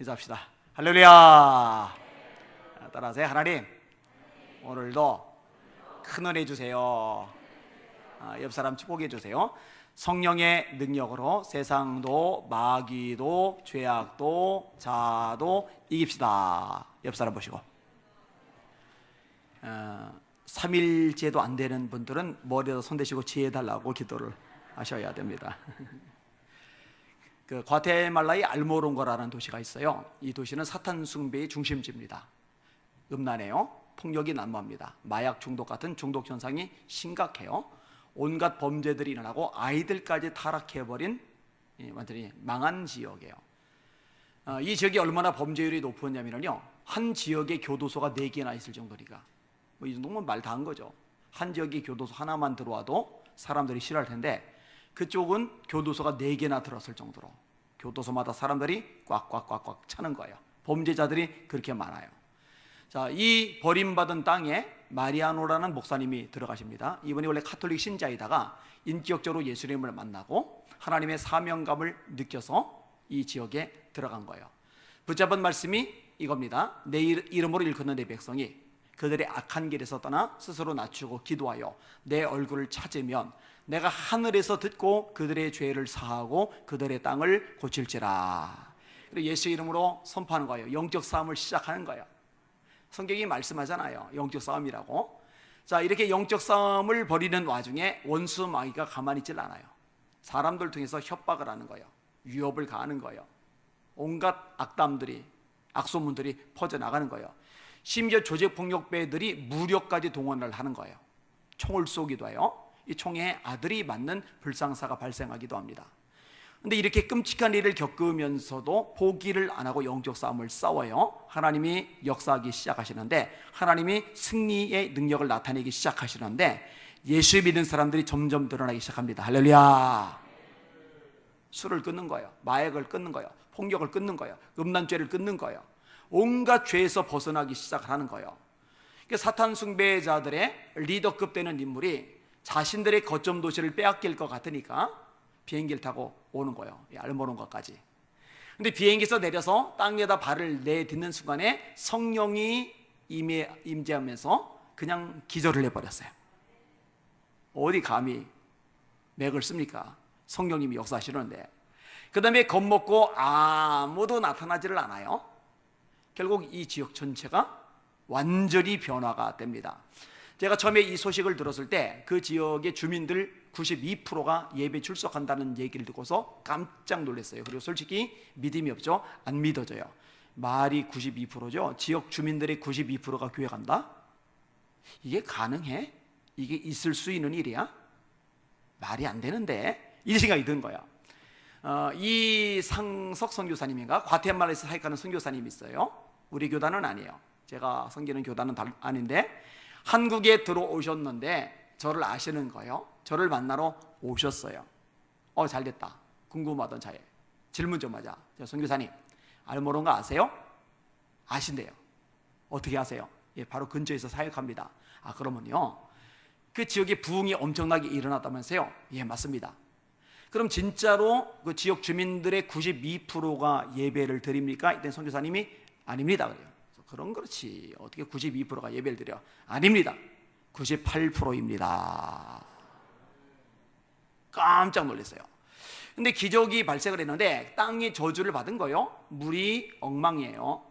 인사합시다. 할렐루야. 따라하세요. 하나님, 오늘도 큰 은혜 주세요. 옆 사람 축복해 주세요. 성령의 능력으로 세상도 마귀도 죄악도 자도 이깁시다. 옆 사람 보시고. 3일째도 안 되는 분들은 머리에다 손대시고 지혜달라고 기도를 하셔야 됩니다. 그 과테말라의 알모론거라는 도시가 있어요. 이 도시는 사탄 숭배의 중심지입니다. 음란해요. 폭력이 난무합니다. 마약 중독 같은 중독 현상이 심각해요. 온갖 범죄들이 일어나고 아이들까지 타락해버린 완전히 망한 지역이에요. 이 지역이 얼마나 범죄율이 높으냐면요, 한 지역에 교도소가 4개나 있을 정도니까, 이 정도면 말 다 한 거죠. 한 지역에 교도소 하나만 들어와도 사람들이 싫어할 텐데, 그쪽은 교도소가 4개나 들었을 정도로 교도소마다 사람들이 꽉꽉꽉꽉 차는 거예요. 범죄자들이 그렇게 많아요. 자, 이 버림받은 땅에 마리아노라는 목사님이 들어가십니다. 이분이 원래 카톨릭 신자이다가 인격적으로 예수님을 만나고 하나님의 사명감을 느껴서 이 지역에 들어간 거예요. 붙잡은 말씀이 이겁니다. 내 이름으로 일컫는 내 백성이 그들의 악한 길에서 떠나 스스로 낮추고 기도하여 내 얼굴을 찾으면 내가 하늘에서 듣고 그들의 죄를 사하고 그들의 땅을 고칠지라. 그리고 예수 이름으로 선포하는 거예요. 영적 싸움을 시작하는 거예요. 성경이 말씀하잖아요, 영적 싸움이라고. 자, 이렇게 영적 싸움을 벌이는 와중에 원수 마귀가 가만히 있질 않아요. 사람들 통해서 협박을 하는 거예요. 위협을 가하는 거예요. 온갖 악담들이, 악소문들이 퍼져나가는 거예요. 심지어 조직폭력배들이 무력까지 동원을 하는 거예요. 총을 쏘기도 해요. 이 총에 아들이 맞는 불상사가 발생하기도 합니다. 근데 이렇게 끔찍한 일을 겪으면서도 포기를 안 하고 영적 싸움을 싸워요. 하나님이 역사하기 시작하시는데, 하나님이 승리의 능력을 나타내기 시작하시는데, 예수 믿는 사람들이 점점 드러나기 시작합니다. 할렐루야. 술을 끊는 거예요. 마약을 끊는 거예요. 폭력을 끊는 거예요. 음란죄를 끊는 거예요. 온갖 죄에서 벗어나기 시작하는 거예요. 사탄 숭배자들의 리더급 되는 인물이 자신들의 거점 도시를 빼앗길 것 같으니까 비행기를 타고 오는 거예요. 알모론가까지. 근데 비행기에서 내려서 땅에다 발을 내딛는 순간에 성령이 임재하면서 그냥 기절을 해버렸어요. 어디 감히 맥을 씁니까? 성령님이 역사하시는데. 그 다음에 겁먹고 아무도 나타나지를 않아요. 결국 이 지역 전체가 완전히 변화가 됩니다. 제가 처음에 이 소식을 들었을 때 그 지역의 주민들 92%가 예배 출석한다는 얘기를 듣고서 깜짝 놀랐어요. 그리고 솔직히 믿음이 없죠. 안 믿어져요. 말이 92%죠. 지역 주민들의 92%가 교회 간다? 이게 가능해? 이게 있을 수 있는 일이야? 말이 안 되는데? 이 생각이 든 거야. 이 상석 선교사님인가? 과테말라에서 사역하는 선교사님이 있어요. 우리 교단은 아니에요. 제가 섬기는 교단은 아닌데, 한국에 들어오셨는데 저를 아시는 거예요. 저를 만나러 오셨어요. 잘됐다. 궁금하던 차에 질문 좀 하자. 선교사님, 알모론가 아세요? 아신대요. 어떻게 아세요? 예, 바로 근처에서 사역합니다. 그러면요, 그 지역에 부흥이 엄청나게 일어났다면서요? 예, 맞습니다. 그럼 진짜로 그 지역 주민들의 92%가 예배를 드립니까? 이때 선교사님이 아닙니다 그래요. 그럼 그렇지, 어떻게 92%가 예배를 드려? 아닙니다. 98%입니다. 깜짝 놀랐어요. 근데 기적이 발생을 했는데 땅이 저주를 받은 거예요. 물이 엉망이에요.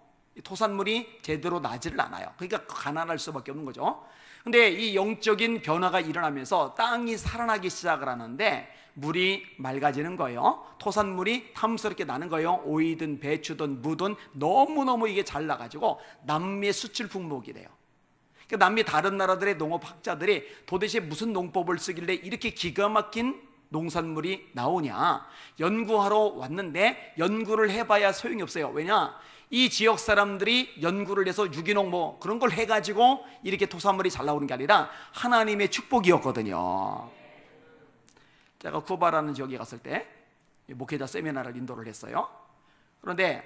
토산물이 제대로 나지를 않아요. 그러니까 가난할 수밖에 없는 거죠. 근데 이 영적인 변화가 일어나면서 땅이 살아나기 시작을 하는데 물이 맑아지는 거예요. 토산물이 탐스럽게 나는 거예요. 오이든 배추든 무든 너무너무 이게 잘 나가지고 남미의 수출 품목이 돼요. 그러니까 남미 다른 나라들의 농업학자들이 도대체 무슨 농법을 쓰길래 이렇게 기가 막힌 농산물이 나오냐 연구하러 왔는데, 연구를 해봐야 소용이 없어요. 왜냐? 이 지역 사람들이 연구를 해서 유기농 그런 걸 해가지고 이렇게 토산물이 잘 나오는 게 아니라 하나님의 축복이었거든요. 제가 쿠바라는 지역에 갔을 때 목회자 세미나를 인도를 했어요. 그런데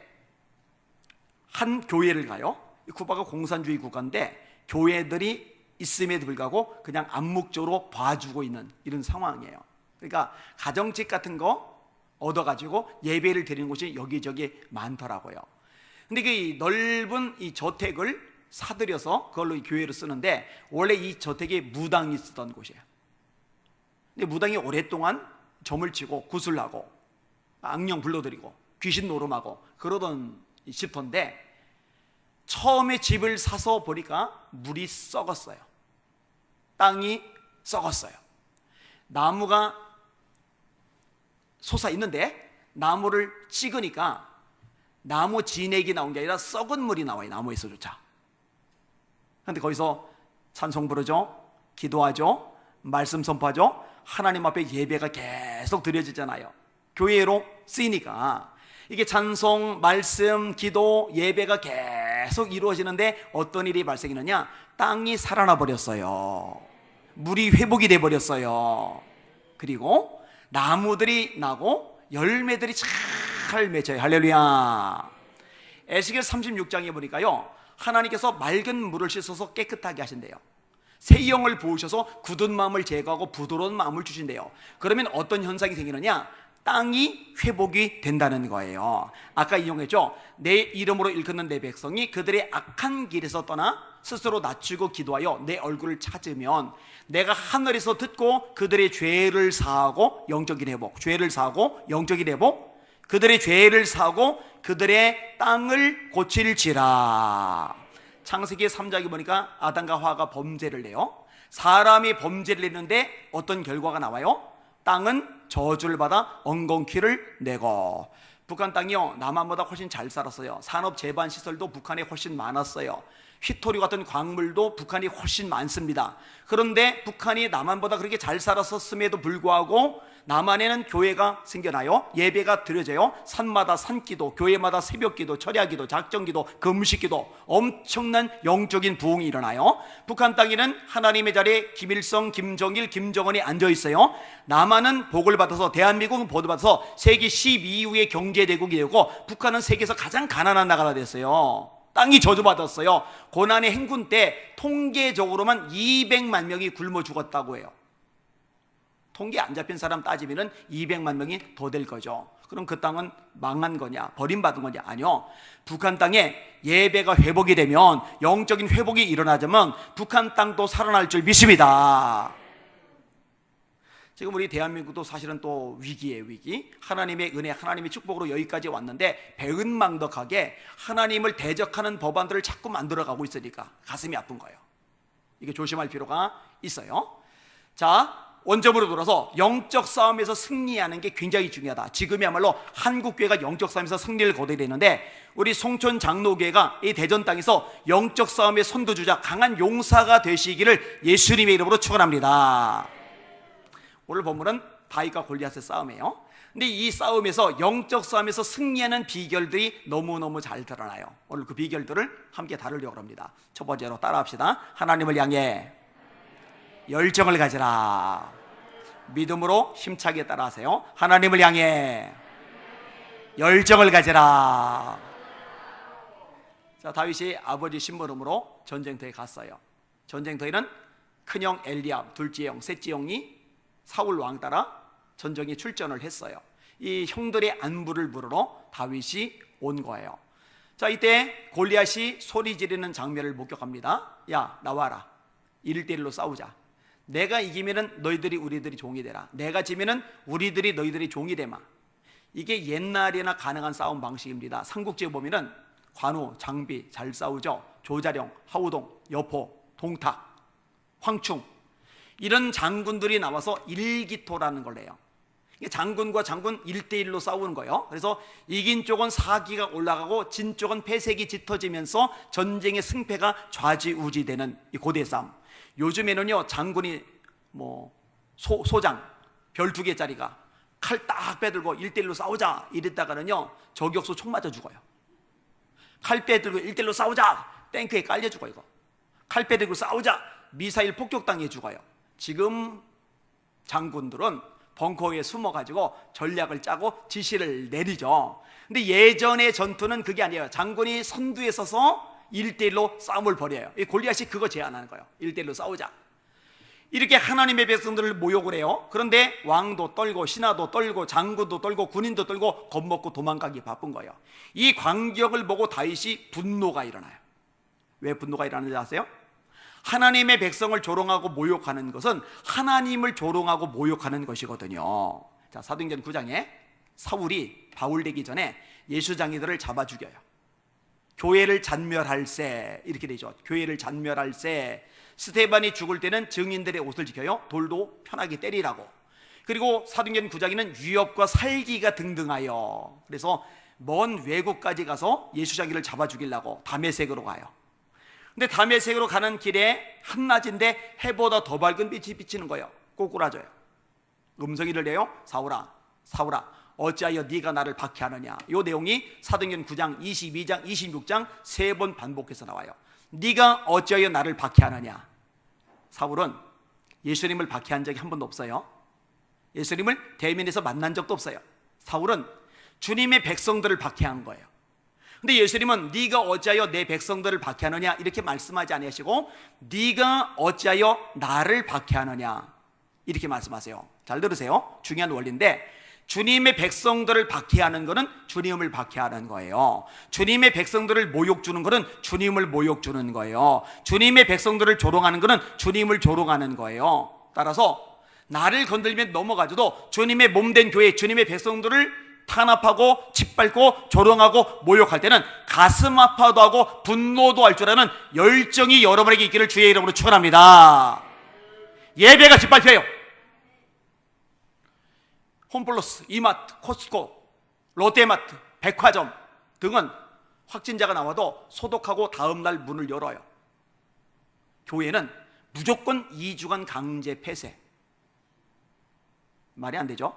한 교회를 가요. 쿠바가 공산주의 국가인데 교회들이 있음에도 불구하고 그냥 암묵적으로 봐주고 있는 이런 상황이에요. 그러니까 가정집 같은 거 얻어가지고 예배를 드리는 곳이 여기저기 많더라고요. 근데 그 넓은 이 저택을 사들여서 그걸로 이 교회를 쓰는데, 원래 이 저택에 무당이 쓰던 곳이에요. 근데 무당이 오랫동안 점을 치고 구슬하고 악령 불러들이고 귀신 노름하고 그러던 집터인데, 처음에 집을 사서 보니까 물이 썩었어요. 땅이 썩었어요. 나무가 솟아 있는데 나무를 찍으니까 나무 진액이 나온 게 아니라 썩은 물이 나와요. 나무에서조차. 그런데 거기서 찬송 부르죠, 기도하죠, 말씀 선포하죠, 하나님 앞에 예배가 계속 드려지잖아요. 교회로 쓰이니까 이게 찬송, 말씀, 기도, 예배가 계속 이루어지는데 어떤 일이 발생했느냐? 땅이 살아나 버렸어요. 물이 회복이 돼 버렸어요. 그리고 나무들이 나고 열매들이 잘 맺혀요. 할렐루야. 에스겔 36장에 보니까요, 하나님께서 맑은 물을 씻어서 깨끗하게 하신대요. 새 영을 부으셔서 굳은 마음을 제거하고 부드러운 마음을 주신대요. 그러면 어떤 현상이 생기느냐? 땅이 회복이 된다는 거예요. 아까 인용했죠. 내 이름으로 일컫는 내 백성이 그들의 악한 길에서 떠나 스스로 낮추고 기도하여 내 얼굴을 찾으면 내가 하늘에서 듣고 그들의 죄를 사하고 영적인 회복, 죄를 사하고 영적인 회복, 그들의 죄를 사하고 그들의 땅을 고칠지라. 창세기 3장에 보니까 아담과 하와가 범죄를 내요. 사람이 범죄를 했는데 어떤 결과가 나와요? 땅은 저주를 받아 엉겅퀴를 내고. 북한 땅이요, 남한보다 훨씬 잘 살았어요. 산업 재반 시설도 북한에 훨씬 많았어요. 휘토류 같은 광물도 북한이 훨씬 많습니다. 그런데 북한이 남한보다 그렇게 잘 살았었음에도 불구하고 남한에는 교회가 생겨나요. 예배가 드려져요. 산마다 산기도, 교회마다 새벽기도, 철야기도, 작정기도, 금식기도, 엄청난 영적인 부흥이 일어나요. 북한 땅에는 하나님의 자리에 김일성, 김정일, 김정은이 앉아있어요. 남한은 복을 받아서, 대한민국은 복을 받아서 세계 12위의 경제대국이 되고, 북한은 세계에서 가장 가난한 나라가 됐어요. 땅이 저주받았어요. 고난의 행군 때 통계적으로만 200만 명이 굶어 죽었다고 해요. 통계 안 잡힌 사람 따지면 200만 명이 더 될 거죠. 그럼 그 땅은 망한 거냐, 버림받은 거냐? 아니요. 북한 땅에 예배가 회복이 되면, 영적인 회복이 일어나자면 북한 땅도 살아날 줄 믿습니다. 지금 우리 대한민국도 사실은 또 위기예요. 위기. 하나님의 은혜, 하나님의 축복으로 여기까지 왔는데 배은망덕하게 하나님을 대적하는 법안들을 자꾸 만들어가고 있으니까 가슴이 아픈 거예요. 이게 조심할 필요가 있어요. 자, 원점으로 돌아서 영적 싸움에서 승리하는 게 굉장히 중요하다. 지금이야말로 한국교회가 영적 싸움에서 승리를 거둬야 되는데, 우리 송천 장로교회가 이 대전 땅에서 영적 싸움의 선두주자, 강한 용사가 되시기를 예수님의 이름으로 축원합니다. 오늘 본문은 다윗과 골리앗의 싸움이에요. 근데 이 싸움에서, 영적 싸움에서 승리하는 비결들이 너무너무 잘 드러나요. 오늘 그 비결들을 함께 다루려고 합니다. 첫 번째로 따라합시다. 하나님을 향해 열정을 가지라. 믿음으로 힘차게 따라하세요. 하나님을 향해 열정을 가지라. 자, 다윗이 아버지 심부름으로 전쟁터에 갔어요. 전쟁터에는 큰형 엘리압, 둘째 형, 셋째 형이 사울 왕 따라 전쟁에 출전을 했어요. 이 형들의 안부를 물으러 다윗이 온 거예요. 자, 이때 골리앗이 소리 지르는 장면을 목격합니다. 야, 나와라. 1대1로 싸우자. 내가 이기면은 너희들이 우리들이 종이 되라. 내가 지면은 우리들이 너희들이 종이 되마. 이게 옛날이나 가능한 싸움 방식입니다. 삼국지에 보면은 관우, 장비 잘 싸우죠. 조자룡, 하우동, 여포, 동탁, 황충, 이런 장군들이 나와서 일기토라는 걸 해요. 장군과 장군 1대1로 싸우는 거예요. 그래서 이긴 쪽은 사기가 올라가고 진 쪽은 패색이 짙어지면서 전쟁의 승패가 좌지우지되는 이 고대 싸움. 요즘에는요, 장군이 소장 별 2개짜리가 칼 딱 빼들고 1대1로 싸우자 이랬다가는요, 저격수 총 맞아 죽어요. 칼 빼들고 1대1로 싸우자, 탱크에 깔려 죽어요. 이거 칼 빼들고 싸우자, 미사일 폭격당해 죽어요. 지금 장군들은 벙커에 숨어가지고 전략을 짜고 지시를 내리죠. 근데 예전의 전투는 그게 아니에요. 장군이 선두에 서서 1대1로 싸움을 벌여요. 이 골리앗이 그거 제안하는 거예요. 1대1로 싸우자. 이렇게 하나님의 백성들을 모욕을 해요. 그런데 왕도 떨고 신하도 떨고 장군도 떨고 군인도 떨고 겁먹고 도망가기 바쁜 거예요. 이 광경을 보고 다윗이 분노가 일어나요. 왜 분노가 일어나는지 아세요? 하나님의 백성을 조롱하고 모욕하는 것은 하나님을 조롱하고 모욕하는 것이거든요. 자, 사도행전 9장에 사울이 바울 되기 전에 예수장이들을 잡아 죽여요. 교회를 잔멸할세, 이렇게 되죠. 교회를 잔멸할세. 스데반이 죽을 때는 증인들의 옷을 지켜요. 돌도 편하게 때리라고. 그리고 사도행전 9장에는 유업과 살기가 등등하여, 그래서 먼 외국까지 가서 예수장이를 잡아 죽이려고 다메섹으로 가요. 근데 다메섹으로 가는 길에 한낮인데 해보다 더 밝은 빛이 비치는 거예요. 꼬꾸라져요. 음성이를 내요. 사울아, 사울아, 어찌하여 네가 나를 박해하느냐. 이 내용이 사도행전 9장, 22장, 26장 세 번 반복해서 나와요. 네가 어찌하여 나를 박해하느냐. 사울은 예수님을 박해한 적이 한 번도 없어요. 예수님을 대면에서 만난 적도 없어요. 사울은 주님의 백성들을 박해한 거예요. 근데 예수님은 네가 어찌하여 내 백성들을 박해하느냐 이렇게 말씀하지 않으시고 네가 어찌하여 나를 박해하느냐 이렇게 말씀하세요. 잘 들으세요. 중요한 원리인데, 주님의 백성들을 박해하는 것은 주님을 박해하는 거예요. 주님의 백성들을 모욕 주는 것은 주님을 모욕 주는 거예요. 주님의 백성들을 조롱하는 것은 주님을 조롱하는 거예요. 따라서 나를 건들면 넘어가줘도 주님의 몸된 교회, 주님의 백성들을 탄압하고 짓밟고 조롱하고 모욕할 때는 가슴 아파도 하고 분노도 할 줄 아는 열정이 여러분에게 있기를 주의 이름으로 축원합니다. 예배가 짓밟혀요. 홈플러스, 이마트, 코스트코, 롯데마트, 백화점 등은 확진자가 나와도 소독하고 다음날 문을 열어요. 교회는 무조건 2주간 강제 폐쇄. 말이 안 되죠.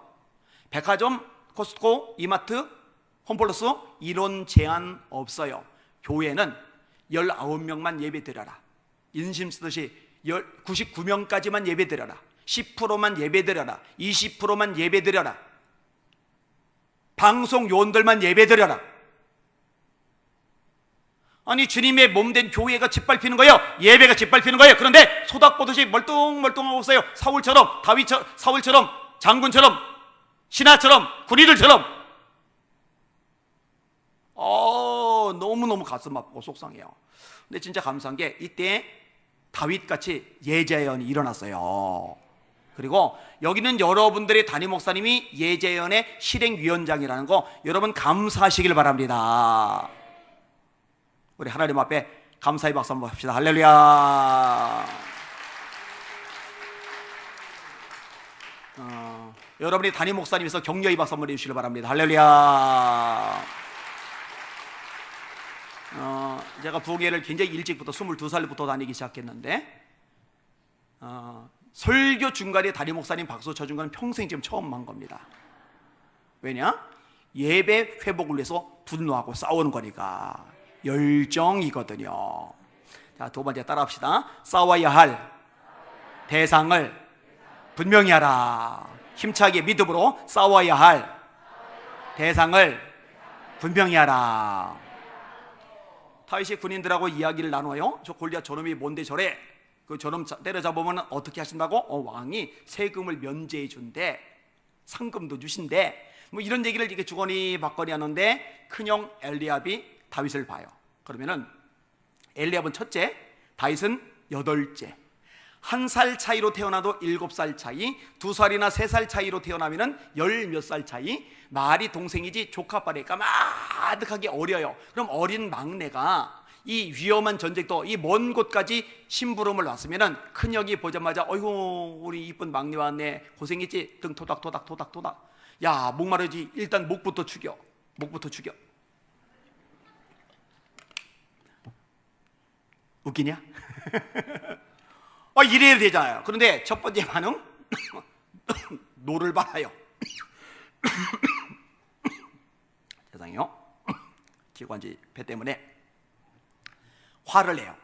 백화점, 코스트코, 이마트, 홈플러스 이런 제한 없어요. 교회는 19명만 예배 드려라. 인심 쓰듯이 99명까지만 예배 드려라. 10%만 예배 드려라. 20%만 예배 드려라. 방송 요원들만 예배 드려라. 아니, 주님의 몸된 교회가 짓밟히는 거예요. 예배가 짓밟히는 거예요. 그런데 소닥보듯이 멀뚱멀뚱하고 없어요. 사울처럼, 사울처럼, 장군처럼, 신하처럼, 군인들처럼. 너무너무 가슴 아프고 속상해요. 근데 진짜 감사한 게 이때 다윗같이 예자연이 일어났어요. 그리고 여기는 여러분들의 담임 목사님이 예자연의 실행위원장이라는 거 여러분 감사하시길 바랍니다. 우리 하나님 앞에 감사의 박수 한번 합시다. 할렐루야. 여러분이 담임 목사님에서 격려의 박수 한번 해주시길 바랍니다. 할렐루야. 제가 부교회를 굉장히 일찍부터 22살부터 다니기 시작했는데 설교 중간에 담임 목사님 박수 쳐준 건 평생 지금 처음 한 겁니다. 왜냐? 예배 회복을 위해서 분노하고 싸우는 거니까. 열정이거든요. 자, 두 번째 따라합시다. 싸워야 할 대상을 분명히 하라. 힘차게 믿음으로 싸워야 할 대상을 분명히 하라. 다윗이 군인들하고 이야기를 나눠요. 저 골리앗 저놈이 뭔데 저래? 그 저놈 때려잡으면 어떻게 하신다고? 왕이 세금을 면제해 준대. 상금도 주신대. 뭐 이런 얘기를 이렇게 주거니 받거니 하는데 큰형 엘리압이 다윗을 봐요. 그러면은 엘리압은 첫째, 다윗은 여덟째. 1살 차이로 태어나도 7살 차이, 2살이나 3살 차이로 태어나면은 10몇 살 차이. 말이 동생이지 조카뻘이 까마득하게 어려요. 그럼 어린 막내가 이 위험한 전쟁터, 이 먼 곳까지 심부름을 왔으면은 큰형이 보자마자 어이구 우리 이쁜 막내 왔네, 고생했지. 등 토닥토닥. 야, 목마르지. 일단 목부터 죽여. 웃기냐? 이래야 되잖아요. 그런데 첫 번째 반응 노를 받아요. 세상에요. 기관지 배 때문에 화를 내요.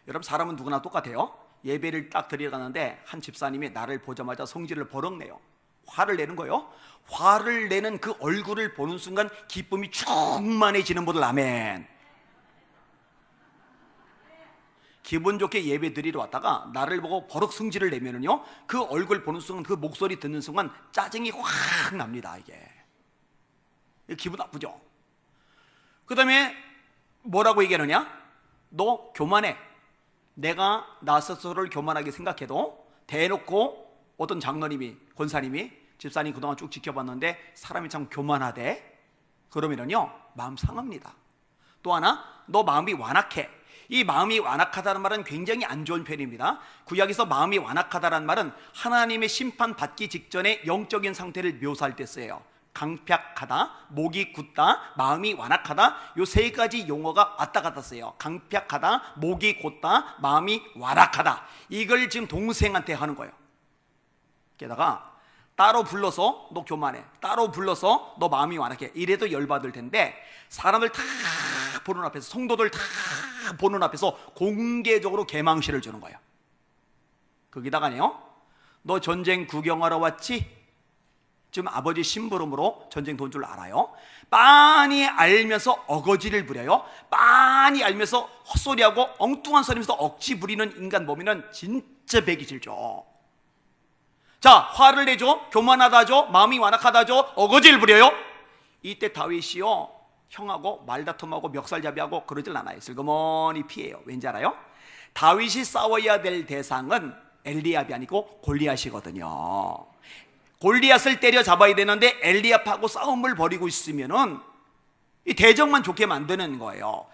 여러분, 사람은 누구나 똑같아요. 예배를 딱 드리러 가는데 한 집사님이 나를 보자마자 성질을 버럭 내요. 화를 내는 거예요. 화를 내는 그 얼굴을 보는 순간 기쁨이 충만해지는 분들 아멘. 기분 좋게 예배 드리러 왔다가 나를 보고 버럭 승질을 내면은요, 그 얼굴 보는 순간, 그 목소리 듣는 순간 짜증이 확 납니다. 이게 기분 나쁘죠. 그 다음에 뭐라고 얘기하느냐? 너 교만해. 내가 나 스스로를 교만하게 생각해도 대놓고 어떤 장로님이, 권사님이, 집사님 그동안 쭉 지켜봤는데 사람이 참 교만하대. 그러면은요, 마음 상합니다. 또 하나, 너 마음이 완악해. 이 마음이 완악하다는 말은 굉장히 안 좋은 표현입니다. 구약에서 마음이 완악하다는 말은 하나님의 심판 받기 직전에 영적인 상태를 묘사할 때 쓰여요. 강팍하다, 목이 굳다, 마음이 완악하다, 요 세 가지 용어가 왔다 갔다 써요. 강팍하다, 목이 곧다, 마음이 완악하다. 이걸 지금 동생한테 하는 거예요. 게다가 따로 불러서 너 교만해, 따로 불러서 너 마음이 완악해, 이래도 열받을 텐데 사람들 다 보는 앞에서, 성도들 다 보는 앞에서 공개적으로 계망시를 주는 거예요. 거기다가요, 너 전쟁 구경하러 왔지? 지금 아버지 심부름으로 전쟁 돈 줄 알아요? 빤히 알면서 어거지를 부려요. 빤히 알면서 헛소리하고 엉뚱한 소리면서 억지 부리는 인간 보면은 진짜 배기 싫죠. 자, 화를 내죠, 교만하다죠, 마음이 완악하다죠, 어거지를 부려요. 이때 다윗이요, 형하고 말다툼하고 멱살잡이하고 그러질 않아요. 슬그머니 피해요. 왠지 알아요? 다윗이 싸워야 될 대상은 엘리압이 아니고 골리앗이거든요. 골리앗을 때려잡아야 되는데 엘리압하고 싸움을 벌이고 있으면은 이 대적만 좋게 만드는 거예요.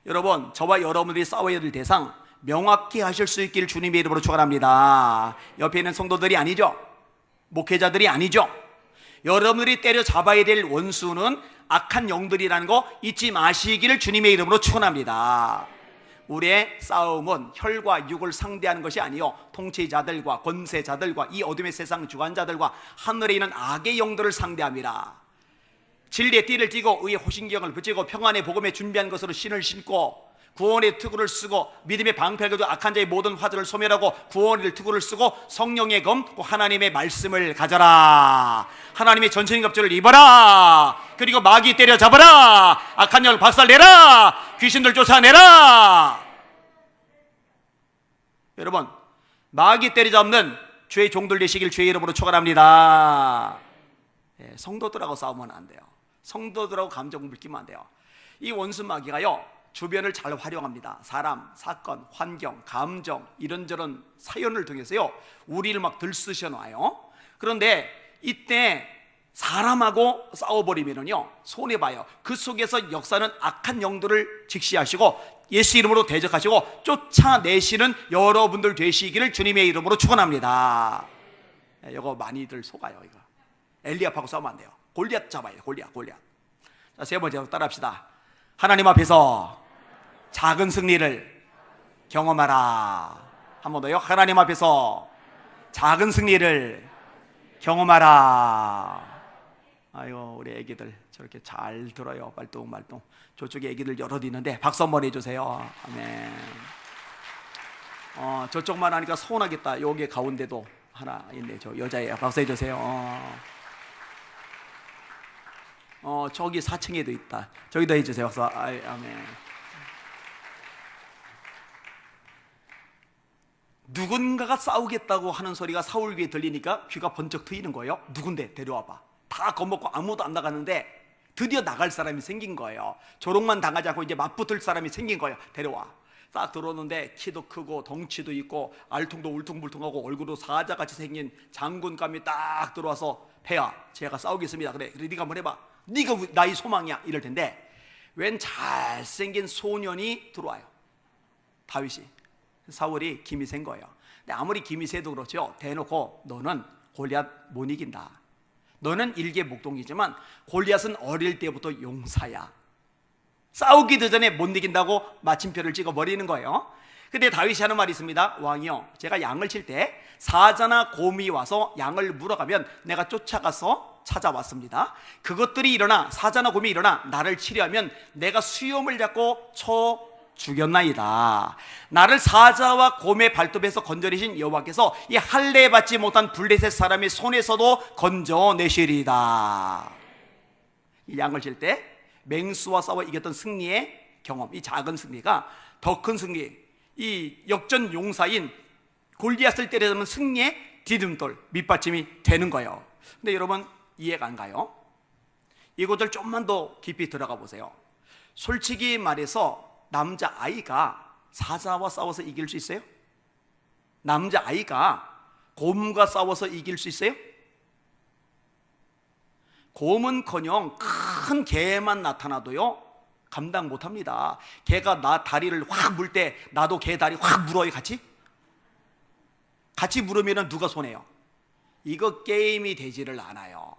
여러분, 저와 여러분들이 싸워야 될 대상 명확히 하실 수 있기를 주님의 이름으로 축원합니다. 옆에 있는 성도들이 아니죠, 목회자들이 아니죠. 여러분들이 때려잡아야 될 원수는 악한 영들이라는 거 잊지 마시기를 주님의 이름으로 축원합니다. 우리의 싸움은 혈과 육을 상대하는 것이 아니요, 통치자들과 권세자들과 이 어둠의 세상 주관자들과 하늘에 있는 악의 영들을 상대합니다. 진리의 띠를 띠고 의의 호신경을 붙이고 평안의 복음에 준비한 것으로 신을 신고 구원의 투구를 쓰고 믿음의 방패를 가지고 악한 자의 모든 화들을 소멸하고 구원의 투구를 쓰고 성령의 검, 하나님의 말씀을 가져라. 하나님의 전신의 갑주를 입어라. 그리고 마귀 때려잡아라. 악한 영을 박살내라. 귀신들 쫓아내라. 여러분, 마귀 때려잡는 주의 종들 되시길 주의 이름으로 축원합니다. 성도들하고 싸우면 안 돼요. 성도들하고 감정 물기면 안 돼요. 이 원수 마귀가요, 주변을 잘 활용합니다. 사람, 사건, 환경, 감정, 이런저런 사연을 통해서요, 우리를 막 들쑤셔 놔요. 그런데 이때 사람하고 싸워버리면요, 손해봐요. 그 속에서 역사는 악한 영들을 직시하시고 예수 이름으로 대적하시고 쫓아내시는 여러분들 되시기를 주님의 이름으로 축원합니다. 이거 많이들 속아요. 이거 엘리압하고 싸우면 안 돼요. 골리앗 잡아야 돼요. 골리앗. 자, 세 번째로 따라합시다. 하나님 앞에서 작은 승리를 경험하라. 한 번 더요. 하나님 앞에서 작은 승리를 경험하라. 아이고, 우리 애기들 저렇게 잘 들어요. 말똥말똥. 저쪽에 애기들 여럿 있는데 박수 한번 해주세요. 아멘. 저쪽만 하니까 서운하겠다. 여기 가운데도 하나 있네. 저 여자애야. 박수 해주세요. 저기 4층에도 있다. 저기도 해주세요. 박수. 아멘. 누군가가 싸우겠다고 하는 소리가 사울 귀에 들리니까 귀가 번쩍 트이는 거예요. 누군데? 데려와봐. 다 겁먹고 아무도 안 나가는데 드디어 나갈 사람이 생긴 거예요. 조롱만 당하지 않고 이제 맞붙을 사람이 생긴 거예요. 데려와. 딱 들어오는데 키도 크고 덩치도 있고 알통도 울퉁불퉁하고 얼굴도 사자같이 생긴 장군감이 딱 들어와서, 폐하, 제가 싸우겠습니다. 그래 네가 한번 해봐. 네가 나의 소망이야. 이럴 텐데 웬 잘생긴 소년이 들어와요. 다윗이. 사울이 김이 센 거예요. 근데 아무리 김이 세도 그렇죠, 대놓고 너는 골리앗 못 이긴다. 너는 일개 목동이지만 골리앗은 어릴 때부터 용사야. 싸우기도 전에 못 이긴다고 마침표를 찍어버리는 거예요. 근데 다윗이 하는 말이 있습니다. 왕이요, 제가 양을 칠 때 사자나 곰이 와서 양을 물어가면 내가 쫓아가서 찾아왔습니다. 그것들이 일어나, 사자나 곰이 일어나 나를 치려 하면 내가 수염을 잡고 쳐 죽였나이다. 나를 사자와 곰의 발톱에서 건져내신 여호와께서 이 할례 받지 못한 블레셋 사람의 손에서도 건져내시리이다. 이 양을 칠 때 맹수와 싸워 이겼던 승리의 경험, 이 작은 승리가 더 큰 승리, 이 역전 용사인 골리앗을 때려잡는 승리의 디딤돌, 밑받침이 되는 거예요. 근데 여러분 이해가 안 가요? 이것들 좀만 더 깊이 들어가 보세요. 솔직히 말해서 남자아이가 사자와 싸워서 이길 수 있어요? 남자아이가 곰과 싸워서 이길 수 있어요? 곰은커녕 큰 개만 나타나도요 감당 못합니다. 개가 나 다리를 확 물 때 나도 개 다리 확 물어요. 같이 물으면 누가 손해요? 이거 게임이 되지를 않아요.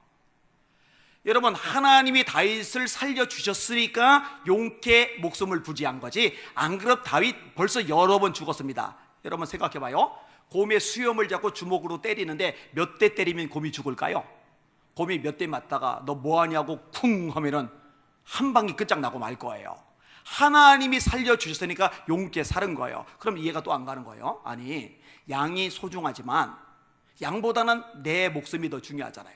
여러분, 하나님이 다윗을 살려주셨으니까 용케 목숨을 부지한 거지, 안 그럼 다윗 벌써 여러 번 죽었습니다. 여러분 생각해봐요. 곰의 수염을 잡고 주먹으로 때리는데 몇 대 때리면 곰이 죽을까요? 곰이 몇 대 맞다가 너 뭐하냐고 쿵 하면은 한 방이 끝장나고 말 거예요. 하나님이 살려주셨으니까 용케 살은 거예요. 그럼 이해가 또 안 가는 거예요. 아니, 양이 소중하지만 양보다는 내 목숨이 더 중요하잖아요.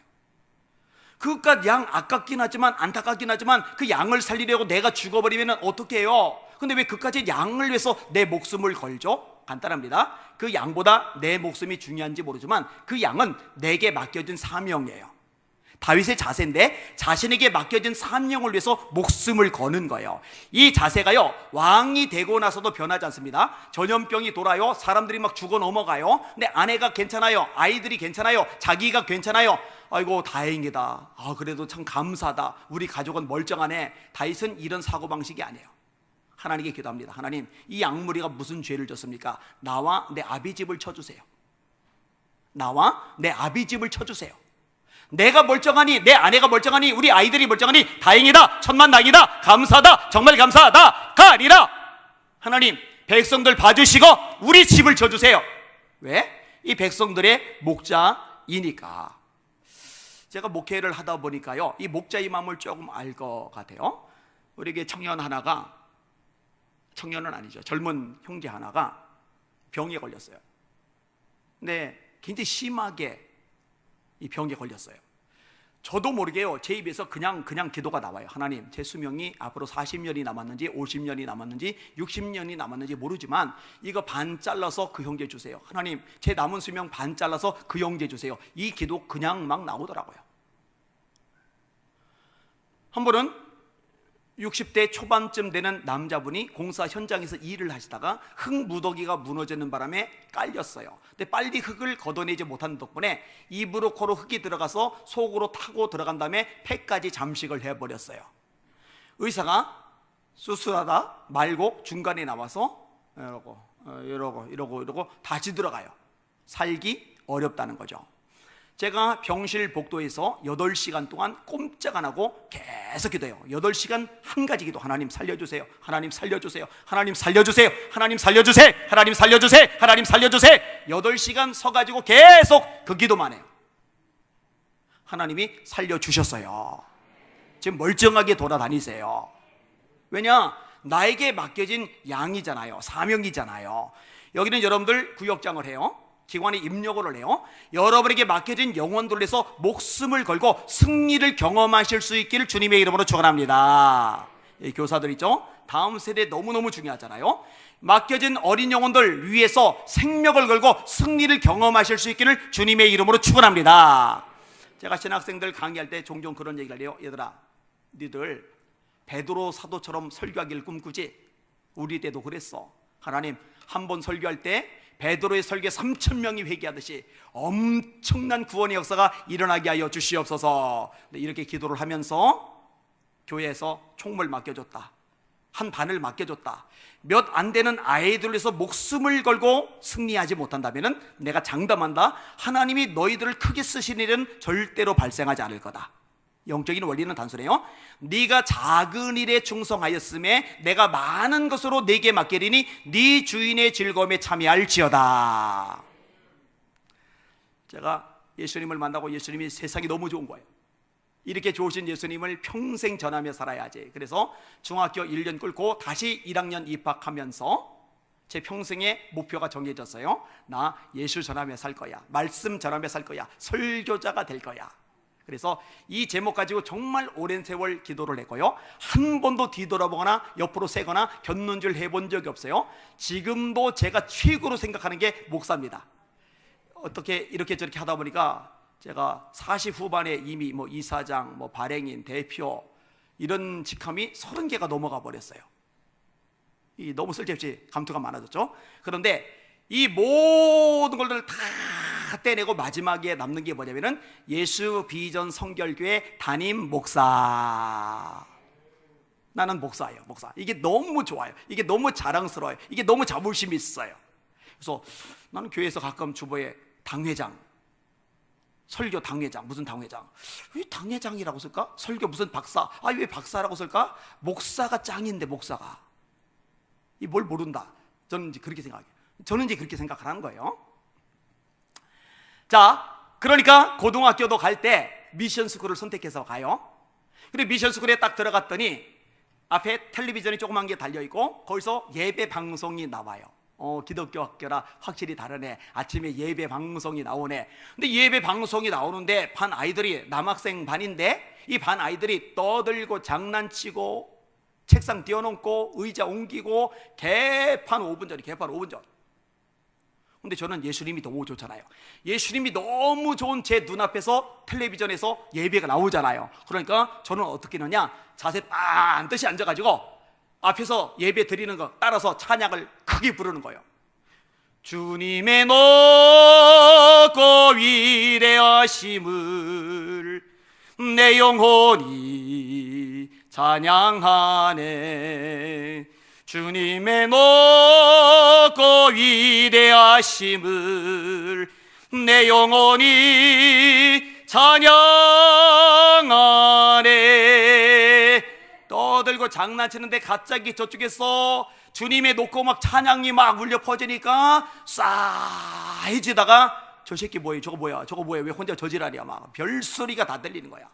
그깟 양 아깝긴 하지만, 안타깝긴 하지만 그 양을 살리려고 내가 죽어버리면 어떻게 해요? 근데 왜 그까지 양을 위해서 내 목숨을 걸죠? 간단합니다. 그 양보다 내 목숨이 중요한지 모르지만 그 양은 내게 맡겨진 사명이에요. 다윗의 자세인데 자신에게 맡겨진 사명을 위해서 목숨을 거는 거예요. 이 자세가요 왕이 되고 나서도 변하지 않습니다. 전염병이 돌아요. 사람들이 막 죽어 넘어가요. 근데 아내가 괜찮아요. 아이들이 괜찮아요. 자기가 괜찮아요. 아이고 다행이다. 그래도 참 감사하다. 우리 가족은 멀쩡하네. 다윗은 이런 사고방식이 아니에요. 하나님께 기도합니다. 하나님, 이 양무리가 무슨 죄를 졌습니까? 나와 내 아비 집을 쳐주세요. 나와 내 아비 집을 쳐주세요. 내가 멀쩡하니, 내 아내가 멀쩡하니, 우리 아이들이 멀쩡하니 다행이다, 천만다행이다, 감사하다, 정말 감사하다 가리라. 하나님, 백성들 봐주시고 우리 집을 쳐주세요. 왜? 이 백성들의 목자이니까. 제가 목회를 하다 보니까요 이 목자의 마음을 조금 알 것 같아요. 우리에게 청년 하나가, 청년은 아니죠, 젊은 형제 하나가 병에 걸렸어요. 근데 굉장히 심하게 이 병에 걸렸어요. 저도 모르게요 제 입에서 그냥 기도가 나와요. 하나님, 제 수명이 앞으로 40년이 남았는지 50년이 남았는지 60년이 남았는지 모르지만 이거 반 잘라서 그 형제 주세요. 하나님, 제 남은 수명 반 잘라서 그 형제 주세요. 이 기도 그냥 막 나오더라고요. 한 번은 60대 초반쯤 되는 남자분이 공사 현장에서 일을 하시다가 흙무더기가 무너지는 바람에 깔렸어요. 근데 빨리 흙을 걷어내지 못한 덕분에 입으로 코로 흙이 들어가서 속으로 타고 들어간 다음에 폐까지 잠식을 해버렸어요. 의사가 수술하다 말고 중간에 나와서 이러고 다시 들어가요. 살기 어렵다는 거죠. 제가 병실 복도에서 8시간 동안 꼼짝 안 하고 계속 기도해요. 8시간 한 가지 기도. 하나님 살려주세요. 하나님 살려주세요. 하나님 살려주세요. 하나님 살려주세요. 하나님 살려주세요. 하나님 살려주세요. 8시간 서가지고 계속 그 기도만 해요. 하나님이 살려주셨어요. 지금 멀쩡하게 돌아다니세요. 왜냐? 나에게 맡겨진 양이잖아요. 사명이잖아요. 여기는 여러분들 구역장을 해요. 기관에 입력을 해요. 여러분에게 맡겨진 영혼들을 위해서 목숨을 걸고 승리를 경험하실 수 있기를 주님의 이름으로 축원합니다. 교사들 있죠? 다음 세대 너무너무 중요하잖아요. 맡겨진 어린 영혼들 위해서 생명을 걸고 승리를 경험하실 수 있기를 주님의 이름으로 축원합니다. 제가 신학생들 강의할 때 종종 그런 얘기를 해요. 얘들아, 니들 베드로 사도처럼 설교하기를 꿈꾸지? 우리 때도 그랬어. 하나님, 한 번 설교할 때 베드로의 설교에 3,000명이 회개하듯이 엄청난 구원의 역사가 일어나게 하여 주시옵소서. 이렇게 기도를 하면서 교회에서 총무를 맡겨줬다, 한 반을 맡겨줬다, 몇 안 되는 아이들을 위해서 목숨을 걸고 승리하지 못한다면 내가 장담한다, 하나님이 너희들을 크게 쓰시는 일은 절대로 발생하지 않을 거다. 영적인 원리는 단순해요. 네가 작은 일에 충성하였음에 내가 많은 것으로 네게 맡기리니 네 주인의 즐거움에 참여할지어다. 제가 예수님을 만나고 예수님이 세상이 너무 좋은 거예요. 이렇게 좋으신 예수님을 평생 전하며 살아야지. 그래서 중학교 1년 끌고 다시 1학년 입학하면서 제 평생의 목표가 정해졌어요. 나 예수 전하며 살 거야, 말씀 전하며 살 거야, 설교자가 될 거야. 그래서 이 제목 가지고 정말 오랜 세월 기도를 했고요, 한 번도 뒤돌아보거나 옆으로 세거나 곁눈질 해본 적이 없어요. 지금도 제가 최고로 생각하는 게 목사입니다. 어떻게 이렇게 저렇게 하다 보니까 제가 40 후반에 이미 뭐 이사장, 뭐 발행인, 대표 이런 직함이 30개가 넘어가 버렸어요. 너무 쓸데없이 감투가 많아졌죠. 그런데 이 모든 것들을 다 떼내고 마지막에 남는 게 뭐냐면은 예수 비전 성결교회 담임 목사. 나는 목사예요, 목사. 이게 너무 좋아요. 이게 너무 자랑스러워요. 이게 너무 자부심이 있어요. 그래서 나는 교회에서 가끔 주보에 당회장, 설교 당회장, 무슨 당회장, 왜 당회장이라고 쓸까? 설교 무슨 박사, 왜 박사라고 쓸까? 목사가 짱인데, 목사가 이 뭘 모른다. 저는 이제 그렇게 생각해요. 저는 이제 그렇게 생각하는 거예요. 자, 그러니까 고등학교도 갈 때 미션 스쿨을 선택해서 가요. 근데 미션 스쿨에 딱 들어갔더니 앞에 텔레비전이 조그만 게 달려있고 거기서 예배 방송이 나와요. 기독교 학교라 확실히 다르네. 아침에 예배 방송이 나오네. 근데 예배 방송이 나오는데 반 아이들이, 남학생 반인데 이 반 아이들이 떠들고 장난치고 책상 띄워놓고 의자 옮기고 개판 5분 전이, 개판 5분 전. 근데 저는 예수님이 너무 좋잖아요. 예수님이 너무 좋은 제 눈앞에서 텔레비전에서 예배가 나오잖아요. 그러니까 저는 어떻게 하느냐, 자세 반드시 앉아가지고 앞에서 예배 드리는 거 따라서 찬양을 크게 부르는 거예요. 주님의 높고 위대하심을 내 영혼이 찬양하네. 주님의 높고 위대하심을 내 영혼이 찬양하네. 떠들고 장난치는데 갑자기 저쪽에서 주님의 높고 막 찬양이 막 울려 퍼지니까 싸해지다가 저 새끼 뭐야, 저거 뭐야, 저거 뭐야, 왜 혼자 저지랄이야, 막 별소리가 다 들리는 거야.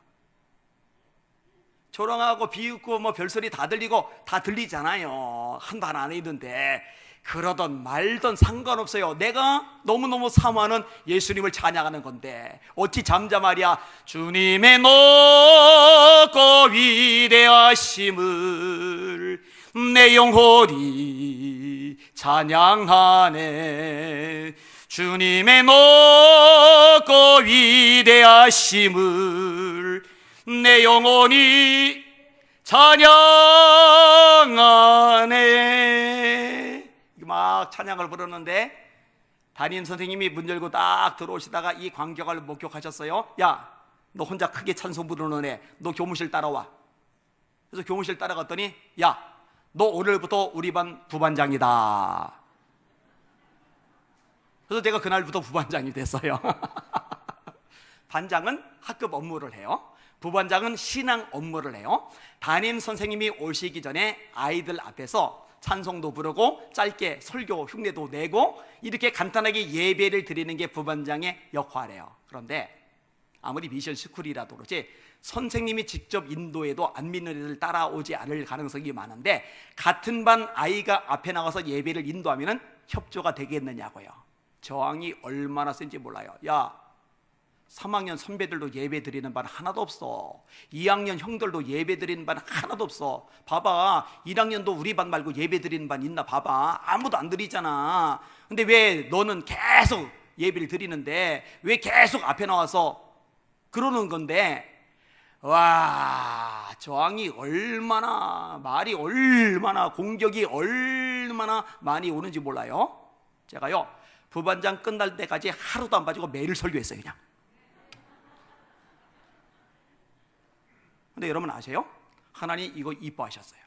조롱하고 비웃고 뭐 별소리 다 들리고 다 들리잖아요. 한 반 안에 있는데 그러던 말던 상관없어요. 내가 너무너무 사모하는 예수님을 찬양하는 건데 어찌 잠잠하랴. 주님의 높고 위대하심을 내 영혼이 찬양하네. 주님의 높고 위대하심을 내 영혼이 찬양하네. 막 찬양을 부르는데 담임 선생님이 문 열고 딱 들어오시다가 이 광경을 목격하셨어요. 야, 너 혼자 크게 찬송 부르는 애, 너 교무실 따라와. 그래서 교무실 따라갔더니 야, 너 오늘부터 우리 반 부반장이다. 그래서 제가 그날부터 부반장이 됐어요. 반장은 학급 업무를 해요. 부반장은 신앙 업무를 해요. 담임 선생님이 오시기 전에 아이들 앞에서 찬송도 부르고 짧게 설교 흉내도 내고 이렇게 간단하게 예배를 드리는 게 부반장의 역할이에요. 그런데 아무리 미션 스쿨이라도 그렇지 선생님이 직접 인도해도 안 믿는 애들 따라오지 않을 가능성이 많은데 같은 반 아이가 앞에 나가서 예배를 인도하면 협조가 되겠느냐고요. 저항이 얼마나 센지 몰라요. 야, 3학년 선배들도 예배 드리는 반 하나도 없어. 2학년 형들도 예배 드리는 반 하나도 없어. 봐봐, 1학년도 우리 반 말고 예배 드리는 반 있나 봐봐. 아무도 안 드리잖아. 근데 왜 너는 계속 예배를 드리는데 왜 계속 앞에 나와서 그러는 건데. 와, 저항이 얼마나, 말이 얼마나, 공격이 얼마나 많이 오는지 몰라요. 제가요 부반장 끝날 때까지 하루도 안 빠지고 매일 설교했어요. 그냥. 근데 여러분 아세요? 하나님 이거 이뻐하셨어요.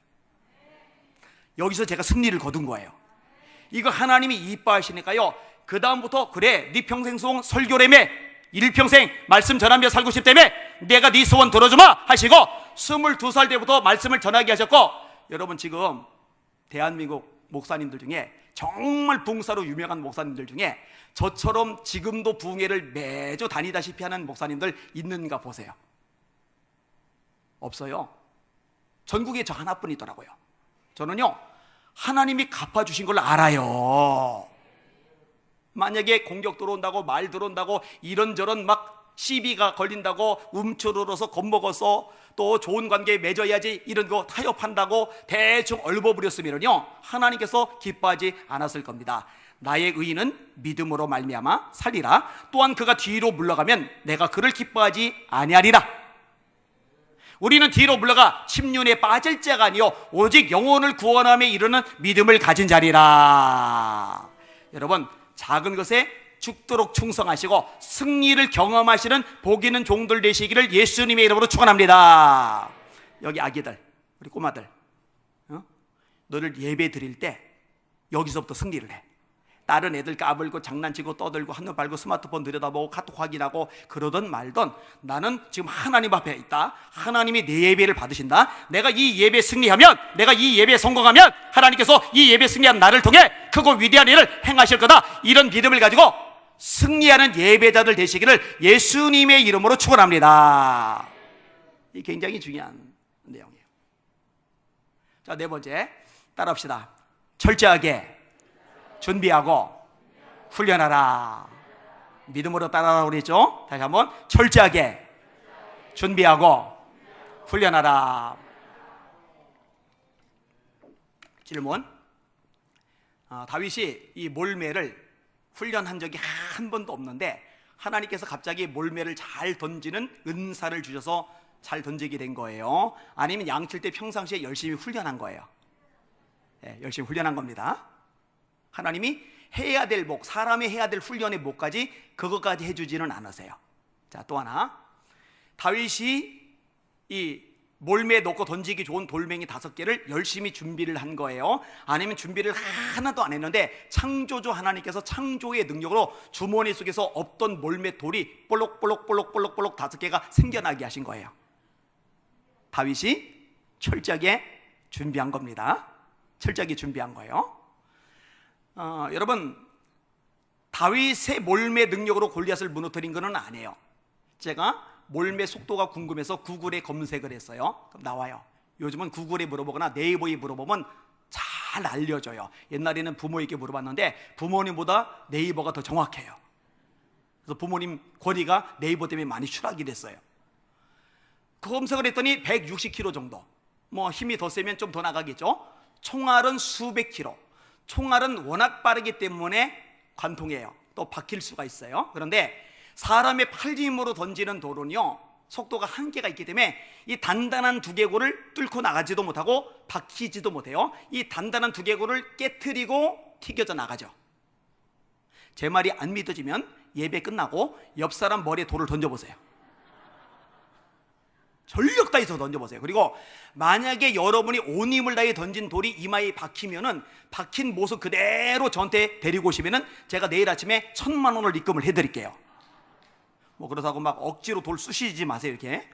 여기서 제가 승리를 거둔 거예요. 이거 하나님이 이뻐하시니까요 그 다음부터 그래 네 평생 소원 설교라며 일평생 말씀 전하며 살고 싶다며 내가 네 소원 들어주마 하시고 22살 때부터 말씀을 전하게 하셨고, 여러분 지금 대한민국 목사님들 중에 정말 부흥사로 유명한 목사님들 중에 저처럼 지금도 부흥회를 매주 다니다시피 하는 목사님들 있는가 보세요. 없어요. 전국에 저 하나뿐이더라고요. 저는요 하나님이 갚아주신 걸 알아요. 만약에 공격 들어온다고 말 들어온다고 이런저런 막 시비가 걸린다고 움츠러들어서 겁먹어서 또 좋은 관계 맺어야지 이런 거 타협한다고 대충 얼버무렸으면요 하나님께서 기뻐하지 않았을 겁니다. 나의 의인은 믿음으로 말미암아 살리라. 또한 그가 뒤로 물러가면 내가 그를 기뻐하지 아니하리라. 우리는 뒤로 물러가 침륜에 빠질 자가 아니요 오직 영혼을 구원함에 이르는 믿음을 가진 자리라. 여러분, 작은 것에 죽도록 충성하시고 승리를 경험하시는 복 있는 종들 되시기를 예수님의 이름으로 축원합니다. 여기 아기들, 우리 꼬마들, 너를 예배 드릴 때 여기서부터 승리를 해. 다른 애들 까불고 장난치고 떠들고 한눈 팔고 스마트폰 들여다보고 카톡 확인하고 그러던 말던 나는 지금 하나님 앞에 있다. 하나님이 내 예배를 받으신다. 내가 이 예배 승리하면, 내가 이 예배 성공하면 하나님께서 이 예배 승리한 나를 통해 크고 위대한 일을 행하실 거다. 이런 믿음을 가지고 승리하는 예배자들 되시기를 예수님의 이름으로 축원합니다. 이 굉장히 중요한 내용이에요. 자, 네 번째 따라합시다. 철저하게 준비하고 훈련하라. 믿음으로 따라하라고 그랬죠? 다시 한번, 철저하게 준비하고 훈련하라. 질문. 다윗이 이 몰매를 훈련한 적이 한 번도 없는데 하나님께서 갑자기 몰매를 잘 던지는 은사를 주셔서 잘 던지게 된 거예요? 아니면 양칠 때 평상시에 열심히 훈련한 거예요? 네, 열심히 훈련한 겁니다. 하나님이 해야 될 목, 사람이 해야 될 훈련의 목까지 그것까지 해주지는 않으세요. 자, 또 하나. 다윗이 이 몰매에 넣고 던지기 좋은 돌멩이 5개를 열심히 준비를 한 거예요? 아니면 준비를 하나도 안 했는데 창조주 하나님께서 창조의 능력으로 주머니 속에서 없던 몰매 돌이 볼록볼록 5개가 생겨나게 하신 거예요? 다윗이 철저하게 준비한 겁니다. 철저하게 준비한 거예요. 여러분, 다윗의 몰매 능력으로 골리앗을 무너뜨린 것은 아니에요. 제가 몰매 속도가 궁금해서 구글에 검색을 했어요. 그럼 나와요. 요즘은 구글에 물어보거나 네이버에 물어보면 잘 알려줘요. 옛날에는 부모에게 물어봤는데 부모님보다 네이버가 더 정확해요. 그래서 부모님 권위가 네이버 때문에 많이 추락이 됐어요. 그 검색을 했더니 160km 정도, 뭐 힘이 더 세면 좀 더 나가겠죠. 총알은 수백 킬로. 총알은 워낙 빠르기 때문에 관통해요. 또 박힐 수가 있어요. 그런데 사람의 팔힘으로 던지는 돌은요 속도가 한계가 있기 때문에 이 단단한 두개골을 뚫고 나가지도 못하고 박히지도 못해요. 이 단단한 두개골을 깨트리고 튀겨져 나가죠. 제 말이 안 믿어지면 예배 끝나고 옆 사람 머리에 돌을 던져보세요. 전력 다해서 던져보세요. 그리고 만약에 여러분이 온 힘을 다해 던진 돌이 이마에 박히면은 박힌 모습 그대로 저한테 데리고 오시면은 제가 내일 아침에 1,000만 원을 입금을 해드릴게요. 뭐 그렇다고 막 억지로 돌 쑤시지 마세요. 이렇게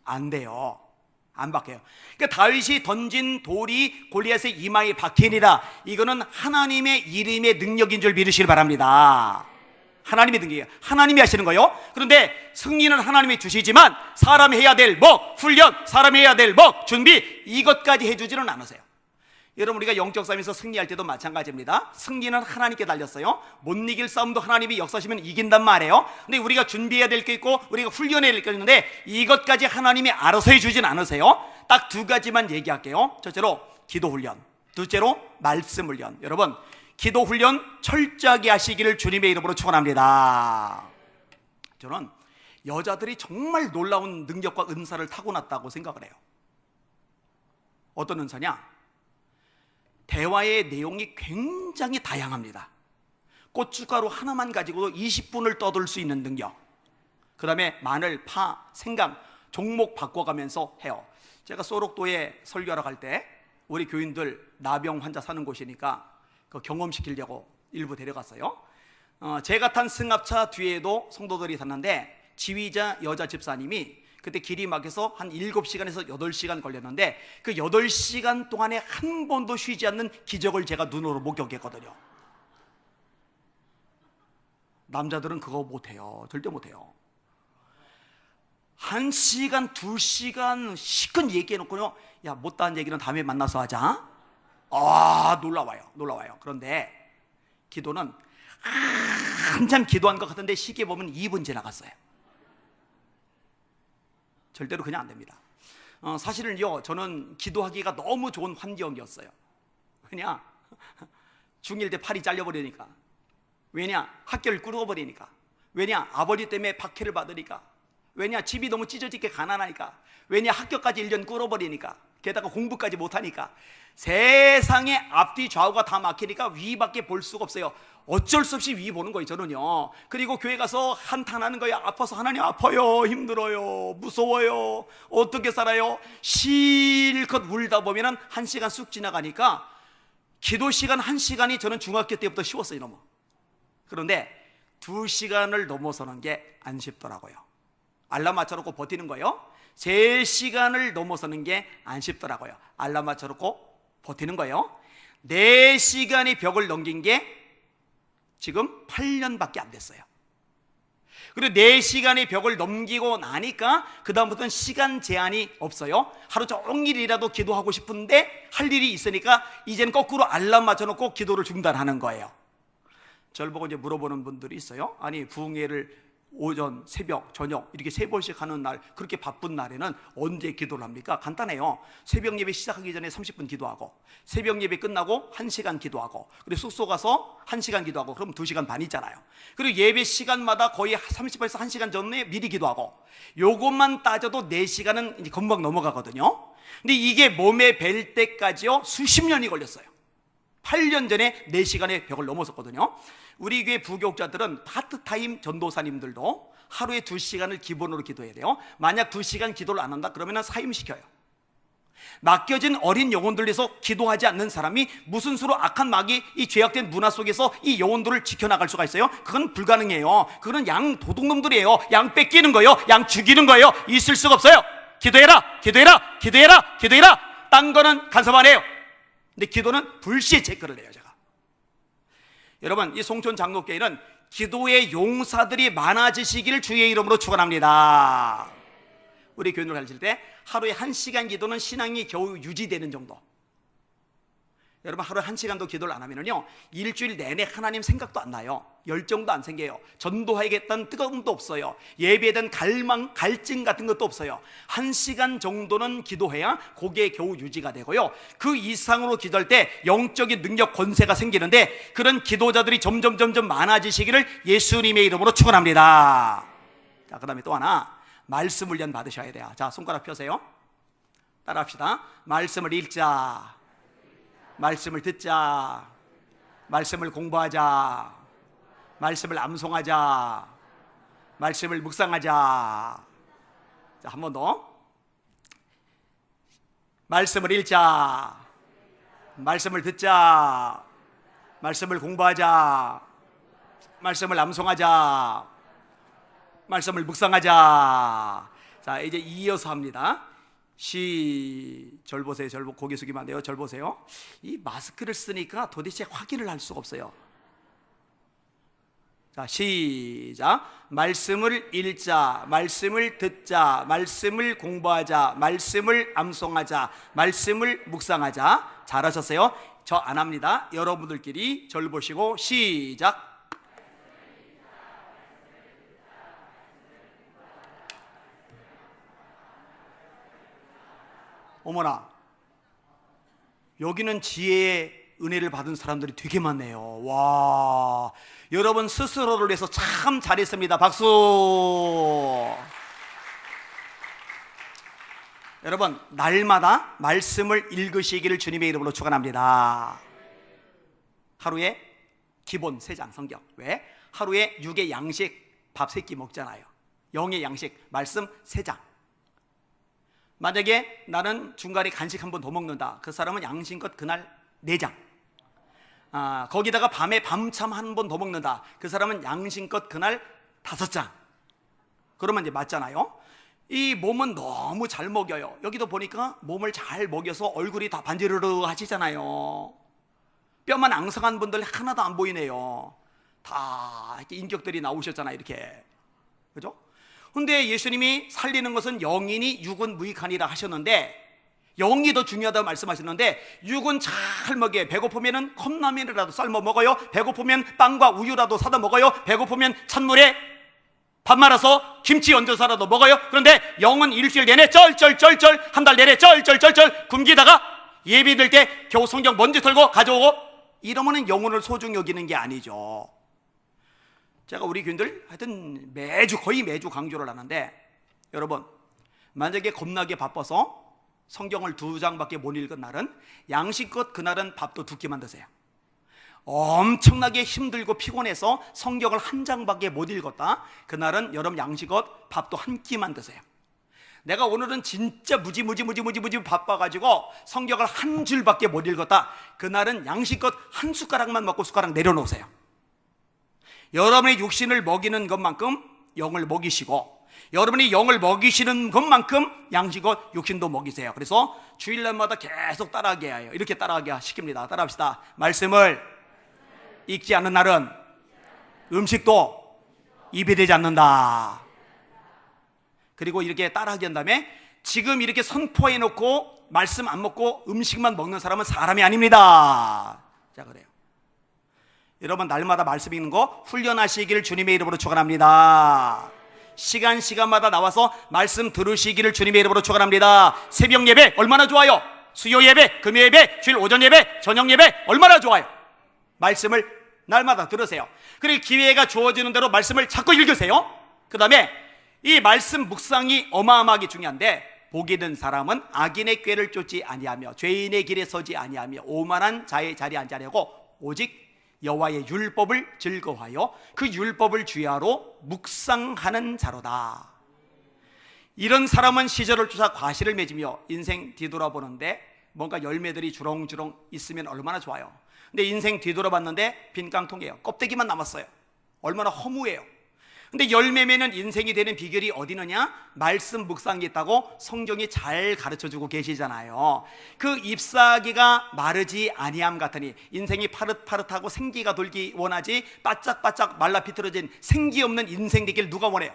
안 돼요. 안 박혀요. 그러니까 다윗이 던진 돌이 골리앗의 이마에 박히니라. 이거는 하나님의 이름의 능력인 줄 믿으시길 바랍니다. 하나님의 능력이에요. 하나님이 하시는 거예요. 그런데 승리는 하나님이 주시지만 사람이 해야 될 목, 훈련, 사람이 해야 될 목, 준비, 이것까지 해주지는 않으세요. 여러분, 우리가 영적 싸움에서 승리할 때도 마찬가지입니다. 승리는 하나님께 달렸어요. 못 이길 싸움도 하나님이 역사하시면 이긴단 말이에요. 근데 우리가 준비해야 될 게 있고 우리가 훈련해야 될 게 있는데 이것까지 하나님이 알아서 해주진 않으세요. 딱 2가지만 얘기할게요. 첫째로 기도 훈련, 둘째로 말씀 훈련. 여러분, 기도 훈련 철저하게 하시기를 주님의 이름으로 축원합니다. 저는 여자들이 정말 놀라운 능력과 은사를 타고났다고 생각을 해요. 어떤 은사냐? 대화의 내용이 굉장히 다양합니다. 고춧가루 하나만 가지고도 20분을 떠들 수 있는 능력. 그 다음에 마늘, 파, 생강 종목 바꿔가면서 해요. 제가 소록도에 설교하러 갈 때 우리 교인들 나병 환자 사는 곳이니까 그 경험시키려고 일부 데려갔어요. 제가 탄 승합차 뒤에도 성도들이 탔는데 지휘자 여자 집사님이 그때 길이 막혀서 한 7시간에서 8시간 걸렸는데 그 8시간 동안에 한 번도 쉬지 않는 기적을 제가 눈으로 목격했거든요. 남자들은 그거 못해요. 절대 못해요. 1시간, 2시간 시큰 얘기해놓고요, 야, 못다한 얘기는 다음에 만나서 하자. 놀라워요. 그런데 기도는 한참 기도한 것 같은데 시계 보면 2분 지나갔어요. 절대로 그냥 안 됩니다. 사실은요, 저는 기도하기가 너무 좋은 환경이었어요. 왜냐? 중1 때 팔이 잘려버리니까. 왜냐? 학교를 끊어버리니까. 왜냐? 아버지 때문에 박해를 받으니까. 왜냐? 집이 너무 찢어지게 가난하니까. 왜냐? 학교까지 1년 끊어버리니까. 게다가 공부까지 못하니까. 세상에 앞뒤 좌우가 다 막히니까 위밖에 볼 수가 없어요. 어쩔 수 없이 위 보는 거예요, 저는요. 그리고 교회 가서 한탄하는 거예요. 아파서 하나님 아파요, 힘들어요, 무서워요, 어떻게 살아요? 실컷 울다 보면은 1시간 쑥 지나가니까 기도 시간 1시간이 저는 중학교 때부터 쉬웠어요, 너무. 그런데 2시간을 넘어서는 게 안 쉽더라고요. 알람 맞춰놓고 버티는 거예요. 3시간을 넘어서는 게 안 쉽더라고요. 알람 맞춰놓고 버티는 거예요. 4시간의 벽을 넘긴 게 지금 8년밖에 안 됐어요. 그리고 4시간의 벽을 넘기고 나니까 그 다음부터는 시간 제한이 없어요. 하루 종일이라도 기도하고 싶은데 할 일이 있으니까 이제는 거꾸로 알람 맞춰놓고 기도를 중단하는 거예요. 저를 보고 이제 물어보는 분들이 있어요. 아니, 부흥회를 오전, 새벽, 저녁 이렇게 3번씩 하는 날, 그렇게 바쁜 날에는 언제 기도를 합니까? 간단해요. 새벽 예배 시작하기 전에 30분 기도하고, 새벽 예배 끝나고 1시간 기도하고, 그리고 숙소 가서 1시간 기도하고, 그럼 2시간 반 있잖아요. 그리고 예배 시간마다 거의 30분에서 1시간 전에 미리 기도하고, 요것만 따져도 4시간은 이제 금방 넘어가거든요. 근데 이게 몸에 뵐 때까지요, 수십 년이 걸렸어요. 8년 전에 4시간의 벽을 넘어섰거든요. 우리 교회 부교육자들은 파트타임 전도사님들도 하루에 2시간을 기본으로 기도해야 돼요. 만약 2시간 기도를 안 한다 그러면 사임시켜요. 맡겨진 어린 영혼들에서 기도하지 않는 사람이 무슨 수로 악한 마귀, 이 죄악된 문화 속에서 이 영혼들을 지켜나갈 수가 있어요? 그건 불가능해요. 그건 양 도둑놈들이에요. 양 뺏기는 거예요. 양 죽이는 거예요. 있을 수가 없어요. 기도해라, 기도해라, 기도해라, 기도해라. 딴 거는 간섭 안 해요. 근데 기도는 불시에 체크를 해요, 제가. 여러분, 이 송촌 장로교회는 기도의 용사들이 많아지시기를 주의 이름으로 축원합니다. 우리 교인들 가르칠 때 하루에 1시간 기도는 신앙이 겨우 유지되는 정도. 여러분, 하루에 1시간도 기도를 안 하면요, 일주일 내내 하나님 생각도 안 나요. 열정도 안 생겨요. 전도하겠다는 뜨거움도 없어요. 예배에 대한 갈망, 갈증 같은 것도 없어요. 1시간 정도는 기도해야 그게 겨우 유지가 되고요, 그 이상으로 기도할 때 영적인 능력, 권세가 생기는데, 그런 기도자들이 점점 많아지시기를 예수님의 이름으로 축원합니다. 자, 그 다음에 또 하나, 말씀 훈련 받으셔야 돼요. 자, 손가락 펴세요. 따라합시다. 말씀을 읽자, 말씀을 듣자, 말씀을 공부하자, 말씀을 암송하자, 말씀을 묵상하자. 자, 한 번 더. 말씀을 읽자, 말씀을 듣자, 말씀을 공부하자, 말씀을 암송하자, 말씀을 묵상하자. 자, 이제 이어서 합니다. 절 보세요. 고개 숙이면 안 돼요. 절 보세요. 이 마스크를 쓰니까 도대체 확인을 할 수가 없어요. 자, 시작. 말씀을 읽자, 말씀을 듣자, 말씀을 공부하자, 말씀을 암송하자, 말씀을 묵상하자. 잘하셨어요. 저 안 합니다. 여러분들끼리 절 보시고 시작. 어머나, 여기는 지혜의 은혜를 받은 사람들이 되게 많네요. 와, 여러분 스스로를 위해서 참 잘했습니다. 박수. 여러분, 날마다 말씀을 읽으시기를 주님의 이름으로 축원합니다. 하루에 기본 3장 성경. 왜? 하루에 6의 양식 밥 3끼 먹잖아요. 영의 양식 말씀 3장. 만약에 나는 중간에 간식 한 번 더 먹는다, 그 사람은 양심껏 그날 4장. 거기다가 밤에 밤참 한 번 더 먹는다, 그 사람은 양심껏 그날 5장. 그러면 이제 맞잖아요. 이 몸은 너무 잘 먹여요. 여기도 보니까 몸을 잘 먹여서 얼굴이 다 반지르르 하시잖아요. 뼈만 앙상한 분들 하나도 안 보이네요. 다 이렇게 인격들이 나오셨잖아요, 이렇게. 그죠? 근데 예수님이 살리는 것은 영이니 육은 무익하니라 하셨는데, 영이 더 중요하다고 말씀하셨는데, 육은 잘 먹여요. 배고프면 컵라면이라도 삶아 먹어요. 배고프면 빵과 우유라도 사다 먹어요. 배고프면 찬물에 밥 말아서 김치 얹어서라도 먹어요. 그런데 영은 일주일 내내 쩔쩔쩔쩔, 한 달 내내 쩔쩔쩔쩔 굶기다가 예배될 때 겨우 성경 먼지 털고 가져오고, 이러면은 영혼을 소중히 여기는 게 아니죠. 제가 우리 교인들 하여튼 거의 매주 강조를 하는데, 여러분 만약에 겁나게 바빠서 성경을 2장밖에 못 읽은 날은 양식껏 그날은 밥도 2끼만 드세요. 엄청나게 힘들고 피곤해서 성경을 1장밖에 못 읽었다, 그날은 여러분 양식껏 밥도 1끼만 드세요. 내가 오늘은 진짜 무지 바빠가지고 성경을 1줄밖에 못 읽었다, 그날은 양식껏 1숟가락만 먹고 숟가락 내려놓으세요. 여러분의 육신을 먹이는 것만큼 영을 먹이시고, 여러분이 영을 먹이시는 것만큼 양식껏 육신도 먹이세요. 그래서 주일날마다 계속 따라하게 해요. 이렇게 따라하게 시킵니다. 따라합시다. 말씀을 읽지 않는 날은 음식도 입에 대지 않는다. 그리고 이렇게 따라하게 한 다음에, 지금 이렇게 선포해 놓고 말씀 안 먹고 음식만 먹는 사람은 사람이 아닙니다. 자, 그래요. 여러분 날마다 말씀 읽는 거 훈련하시기를 주님의 이름으로 축원합니다. 시간마다 나와서 말씀 들으시기를 주님의 이름으로 축원합니다. 새벽 예배 얼마나 좋아요. 수요 예배, 금요 예배, 주일 오전 예배, 저녁 예배 얼마나 좋아요. 말씀을 날마다 들으세요. 그리고 기회가 주어지는 대로 말씀을 자꾸 읽으세요. 그 다음에 이 말씀 묵상이 어마어마하게 중요한데, 복이 든 사람은 악인의 꾀를 쫓지 아니하며 죄인의 길에 서지 아니하며 오만한 자의 자리에 앉지 아니하고 오직 여호와의 율법을 즐거워하여 그 율법을 주야로 묵상하는 자로다. 이런 사람은 시절을 쫓아 과실을 맺으며 인생 뒤돌아보는데 뭔가 열매들이 주렁주렁 있으면 얼마나 좋아요. 근데 인생 뒤돌아봤는데 빈깡통이에요. 껍데기만 남았어요. 얼마나 허무해요. 근데 열매 맺는 인생이 되는 비결이 어디 있느냐? 말씀 묵상이 있다고 성경이 잘 가르쳐주고 계시잖아요. 그 잎사귀가 마르지 아니함 같으니, 인생이 파릇파릇하고 생기가 돌기 원하지 바짝바짝 말라 비틀어진 생기 없는 인생 되길 누가 원해요?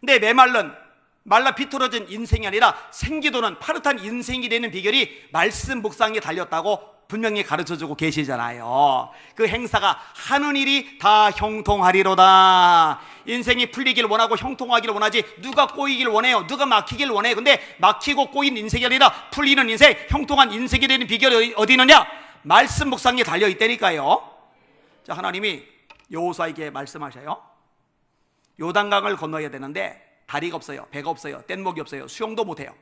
근데 메말른 말라 비틀어진 인생이 아니라 생기 도는 파릇한 인생이 되는 비결이 말씀 묵상에 달렸다고 분명히 가르쳐주고 계시잖아요. 그 행사가 하는 일이 다 형통하리로다. 인생이 풀리길 원하고 형통하기를 원하지 누가 꼬이길 원해요? 누가 막히길 원해요? 근데 막히고 꼬인 인생이 아니라 풀리는 인생, 형통한 인생이 되는 비결이 어디 있느냐? 말씀 묵상에 달려있다니까요. 자, 하나님이 여호수아에게 말씀하셔요. 요단강을 건너야 되는데 다리가 없어요, 배가 없어요, 뗏목이 없어요, 수영도 못해요.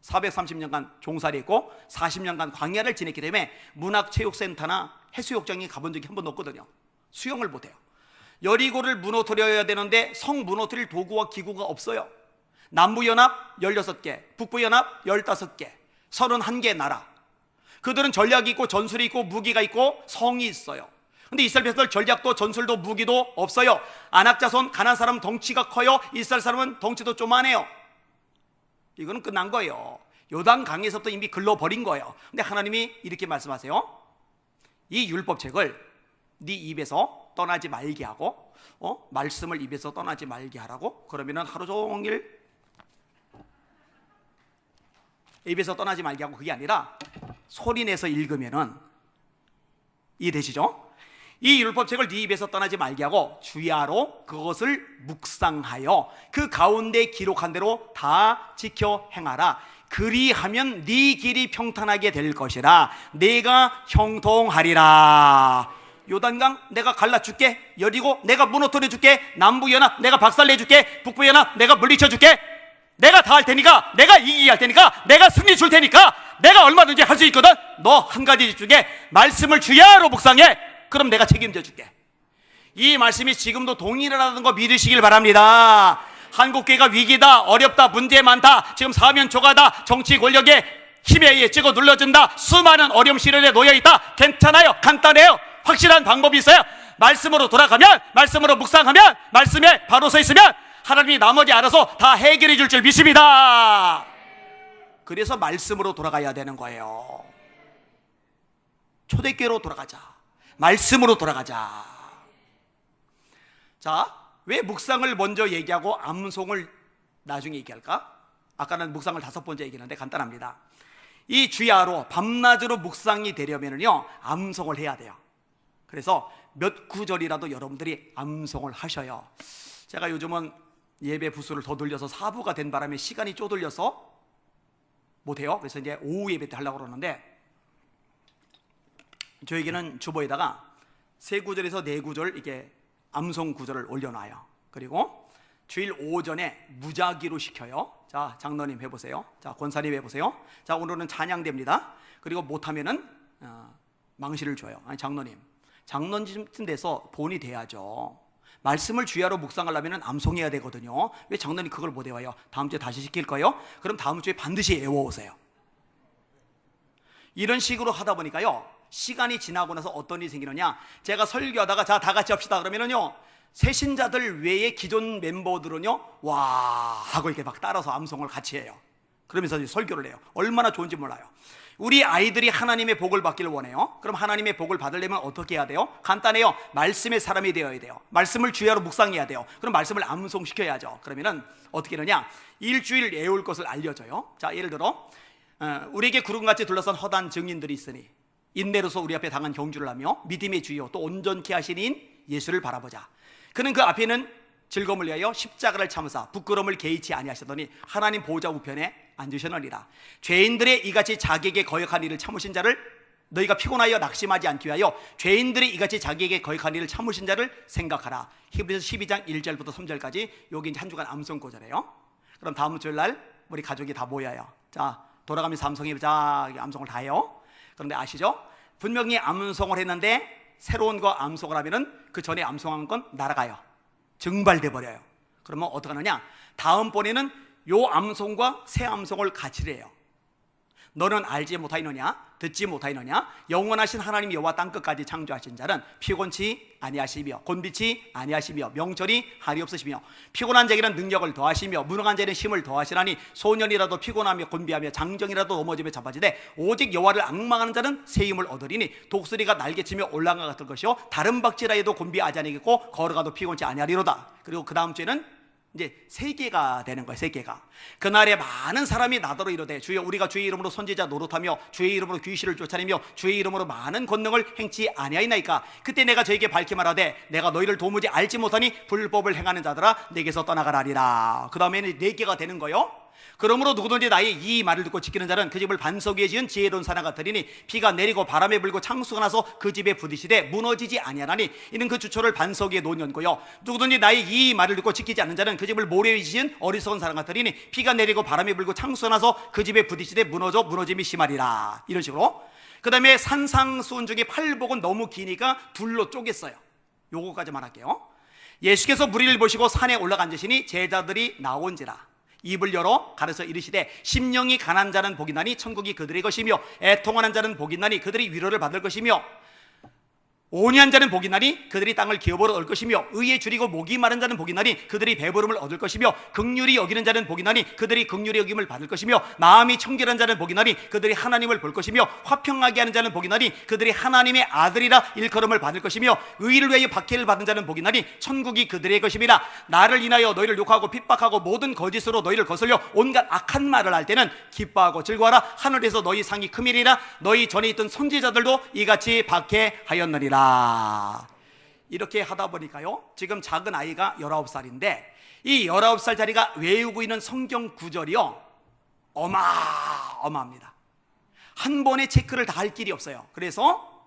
430년간 종살이 했고 40년간 광야를 지냈기 때문에 문학체육센터나 해수욕장에 가본 적이 한 번도 없거든요. 수영을 못해요. 여리고를 무너뜨려야 되는데 성 무너뜨릴 도구와 기구가 없어요. 남부연합 16개, 북부연합 15개, 31개 나라. 그들은 전략이 있고 전술이 있고 무기가 있고 성이 있어요. 근데 이스라엘 백성들 전략도 전술도 무기도 없어요. 안악자손 가나안 사람 덩치가 커요. 이스라엘 사람은 덩치도 조만해요. 이거는 끝난 거예요. 요단강에서부터 이미 글러버린 거예요. 근데 하나님이 이렇게 말씀하세요. 이 율법책을 네 입에서 떠나지 말게 하고, 말씀을 입에서 떠나지 말게 하라고. 그러면은 하루 종일 입에서 떠나지 말게 하고, 그게 아니라 소리내서 읽으면은 이해되시죠? 이 율법책을 네 입에서 떠나지 말게 하고 주야로 그것을 묵상하여 그 가운데 기록한 대로 다 지켜 행하라. 그리하면 네 길이 평탄하게 될 것이라. 내가 형통하리라. 요단강 내가 갈라줄게. 여리고 내가 무너뜨려줄게. 남부연합 내가 박살내줄게. 북부연합 내가 물리쳐줄게. 내가 다 할 테니까, 내가 이기게 할 테니까, 내가 승리 줄 테니까, 내가 얼마든지 할 수 있거든. 너 한 가지 중에 말씀을 주야로 묵상해. 그럼 내가 책임져 줄게. 이 말씀이 지금도 동일하다는 거 믿으시길 바랍니다. 한국교회가 위기다, 어렵다, 문제 많다, 지금 사면 초과다, 정치 권력의 힘에 의해 찍어 눌러준다, 수많은 어려움 시련에 놓여있다. 괜찮아요. 간단해요. 확실한 방법이 있어요. 말씀으로 돌아가면, 말씀으로 묵상하면, 말씀에 바로 서 있으면 하나님이 나머지 알아서 다 해결해 줄 줄 믿습니다. 그래서 말씀으로 돌아가야 되는 거예요. 초대교회로 돌아가자. 말씀으로 돌아가자. 자, 왜 묵상을 먼저 얘기하고 암송을 나중에 얘기할까? 아까는 묵상을 5번째 얘기했는데 간단합니다. 이 주야로 밤낮으로 묵상이 되려면요 암송을 해야 돼요. 그래서 몇 구절이라도 여러분들이 암송을 하셔요. 제가 요즘은 예배 부수를 더 돌려서 4부가 된 바람에 시간이 쪼들려서 못해요. 그래서 이제 오후 예배 때 하려고 그러는데, 저에게는 주보에다가 3구절에서 4구절 이게 암송 구절을 올려놔요. 그리고 주일 오전에 무작위로 시켜요. 자, 장로님 해보세요. 자, 권사님 해보세요. 자, 오늘은 찬양됩니다. 그리고 못하면은 망실을 줘요. 아니, 장로님 돼서 본이 돼야죠. 말씀을 주야로 묵상하려면 암송해야 되거든요. 왜 장로님 그걸 못 외워요? 다음 주에 다시 시킬 거예요? 그럼 다음 주에 반드시 외워오세요. 이런 식으로 하다 보니까요, 시간이 지나고 나서 어떤 일이 생기느냐, 제가 설교하다가 자, 다 같이 합시다 그러면은요, 새신자들 외에 기존 멤버들은요, 와 하고 이렇게 막 따라서 암송을 같이 해요. 그러면서 설교를 해요. 얼마나 좋은지 몰라요. 우리 아이들이 하나님의 복을 받기를 원해요. 그럼 하나님의 복을 받으려면 어떻게 해야 돼요? 간단해요. 말씀의 사람이 되어야 돼요. 말씀을 주야로 묵상해야 돼요. 그럼 말씀을 암송시켜야죠. 그러면은 어떻게 하느냐, 일주일 외울 것을 알려줘요. 자, 예를 들어 우리에게 구름같이 둘러싼 허다한 증인들이 있으니 인내로서 우리 앞에 당한 경주를 하며 믿음의 주요 또 온전케 하신 이인 예수를 바라보자. 그는 그 앞에는 즐거움을 위하여 십자가를 참으사 부끄러움을 개의치 아니하시더니 하나님 보좌 우편에 앉으셨느니라. 죄인들의 이같이 자기에게 거역한 일을 참으신 자를 너희가 피곤하여 낙심하지 않기 위하여 죄인들의 이같이 자기에게 거역한 일을 참으신 자를 생각하라. 히브리서 12장 1절부터 3절까지 여기 이제 한 주간 암송 구절이에요. 그럼 다음 주일날 우리 가족이 다 모여요. 자, 돌아가면서 암송해보자. 암송을 다 해요. 그런데 아시죠? 분명히 암송을 했는데 새로운 거 암송을 하면은 그 전에 암송한 건 날아가요. 증발돼 버려요. 그러면 어떡하느냐, 다음번에는 요 암송과 새 암송을 같이 해요. 너는 알지 못하이느냐, 듣지 못하이느냐, 영원하신 하나님 여호와 땅끝까지 창조하신 자는 피곤치 아니하시며 곤비치 아니하시며 명철이 한이 없으시며 피곤한 자에게는 능력을 더하시며 무능한 자에게는 힘을 더하시나니 소년이라도 피곤하며 곤비하며 장정이라도 넘어지며 자빠지되 오직 여호와를 앙망하는 자는 새 힘을 얻으리니 독수리가 날개치며 올라가 같을 것이요 다른 박지라 해도 곤비하지 아니하겠고 걸어가도 피곤치 아니하리로다. 그리고 그 다음 주에는 이제 3개가 되는 거예요. 3개가. 그날에 많은 사람이 나더러 이르되 주여 우리가 주의 이름으로 선지자 노릇하며 주의 이름으로 귀신을 쫓아내며 주의 이름으로 많은 권능을 행치 아니하이나이까. 그때 내가 저에게 밝히 말하되 내가 너희를 도무지 알지 못하니 불법을 행하는 자들아 내게서 떠나가라리라. 그 다음에는 4개가 되는 거예요. 그러므로 누구든지 나의 이 말을 듣고 지키는 자는 그 집을 반석 위에 지은 지혜로운 사람 같으리니 비가 내리고 바람에 불고 창수가 나서 그 집에 부딪히되 무너지지 아니하나니 이는 그 주초를 반석 위에 놓은 연고요. 누구든지 나의 이 말을 듣고 지키지 않는 자는 그 집을 모래 위에 지은 어리석은 사람 같으리니 비가 내리고 바람에 불고 창수가 나서 그 집에 부딪히되 무너짐이 심하리라. 이런 식으로. 그 다음에 산상수훈 중에 팔복은 너무 기니까 둘로 쪼갰어요. 요거까지만 할게요. 예수께서 무리를 보시고 산에 올라가 앉으시니 제자들이 나온지라. 입을 열어 가려서 이르시되 심령이 가난한 자는 복이 나니 천국이 그들의 것이며 애통하는 자는 복이 나니 그들이 위로를 받을 것이며 온유한 자는 복이 나니 그들이 땅을 기업으로 얻을 것이며 의에 줄이고 목이 마른 자는 복이 나니 그들이 배부름을 얻을 것이며 긍휼히 여기는 자는 복이 나니 그들이 긍휼히 여김을 받을 것이며 마음이 청결한 자는 복이 나니 그들이 하나님을 볼 것이며 화평하게 하는 자는 복이 나니 그들이 하나님의 아들이라 일컬음을 받을 것이며 의를 위하여 박해를 받은 자는 복이 나니 천국이 그들의 것임이라. 나를 인하여 너희를 욕하고 핍박하고 모든 거짓으로 너희를 거슬려 온갖 악한 말을 할 때는 기뻐하고 즐거워하라. 하늘에서 너희 상이 크밀이라. 너희 전에 있던 선지자들도 이같이 박해하였느니라. 이렇게 하다 보니까요, 지금 작은 아이가 19살인데 이 19살짜리가 외우고 있는 성경 구절이요 어마어마합니다. 한 번에 체크를 다 할 길이 없어요. 그래서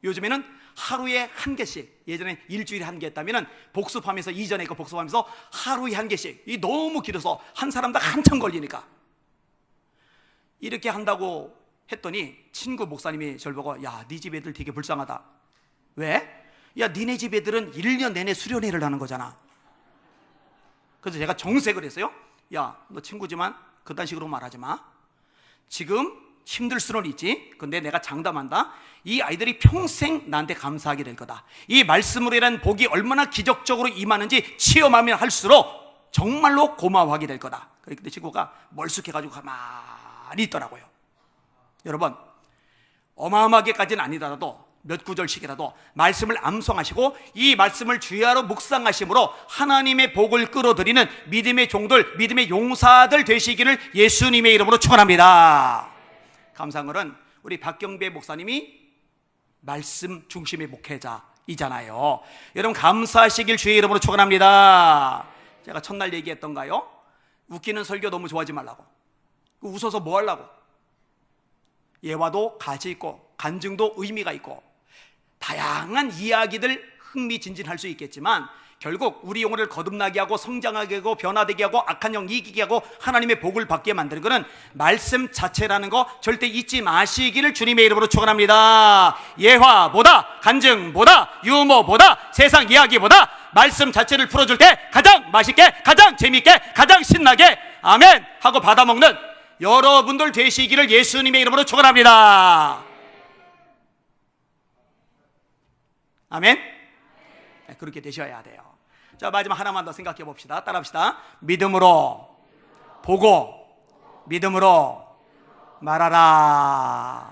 요즘에는 하루에 1개씩, 예전에 일주일에 1개 했다면 복습하면서, 이전에 그 복습하면서 하루에 1개씩, 이 너무 길어서 한 사람당 한참 걸리니까 이렇게 한다고 했더니 친구 목사님이 저를 보고 야, 네 집 애들 되게 불쌍하다. 왜? 야, 니네 집 애들은 1년 내내 수련회를 하는 거잖아. 그래서 제가 정색을 했어요. 야, 너 친구지만 그딴 식으로 말하지 마. 지금 힘들 수는 있지. 근데 내가 장담한다. 이 아이들이 평생 나한테 감사하게 될 거다. 이 말씀으로 인한 복이 얼마나 기적적으로 임하는지 체험하면 할수록 정말로 고마워하게 될 거다. 그때 친구가 멀쑥해가지고 가만히 있더라고요. 여러분, 어마어마하게까지는 아니더라도 몇 구절씩이라도 말씀을 암송하시고 이 말씀을 주야로 묵상하심으로 하나님의 복을 끌어들이는 믿음의 종들, 믿음의 용사들 되시기를 예수님의 이름으로 축원합니다. 감사한 것은 우리 박경배 목사님이 말씀 중심의 목회자, 이잖아요. 여러분 감사하시길 주의 이름으로 축원합니다. 제가 첫날 얘기했던가요? 웃기는 설교 너무 좋아하지 말라고. 웃어서 뭐 하려고? 예화도 가치 있고 간증도 의미가 있고 다양한 이야기들 흥미진진할 수 있겠지만 결국 우리 영혼을 거듭나게 하고 성장하게 하고 변화되게 하고 악한 영 이기게 하고 하나님의 복을 받게 만드는 것은 말씀 자체라는 거 절대 잊지 마시기를 주님의 이름으로 축원합니다. 예화보다 간증보다 유머보다 세상 이야기보다 말씀 자체를 풀어줄 때 가장 맛있게 가장 재밌게 가장 신나게 아멘 하고 받아먹는 여러분들 되시기를 예수님의 이름으로 축원합니다. 아멘. 네, 그렇게 되셔야 돼요. 자, 마지막 하나만 더 생각해 봅시다. 따라합시다. 믿음으로 보고 믿음으로 말하라.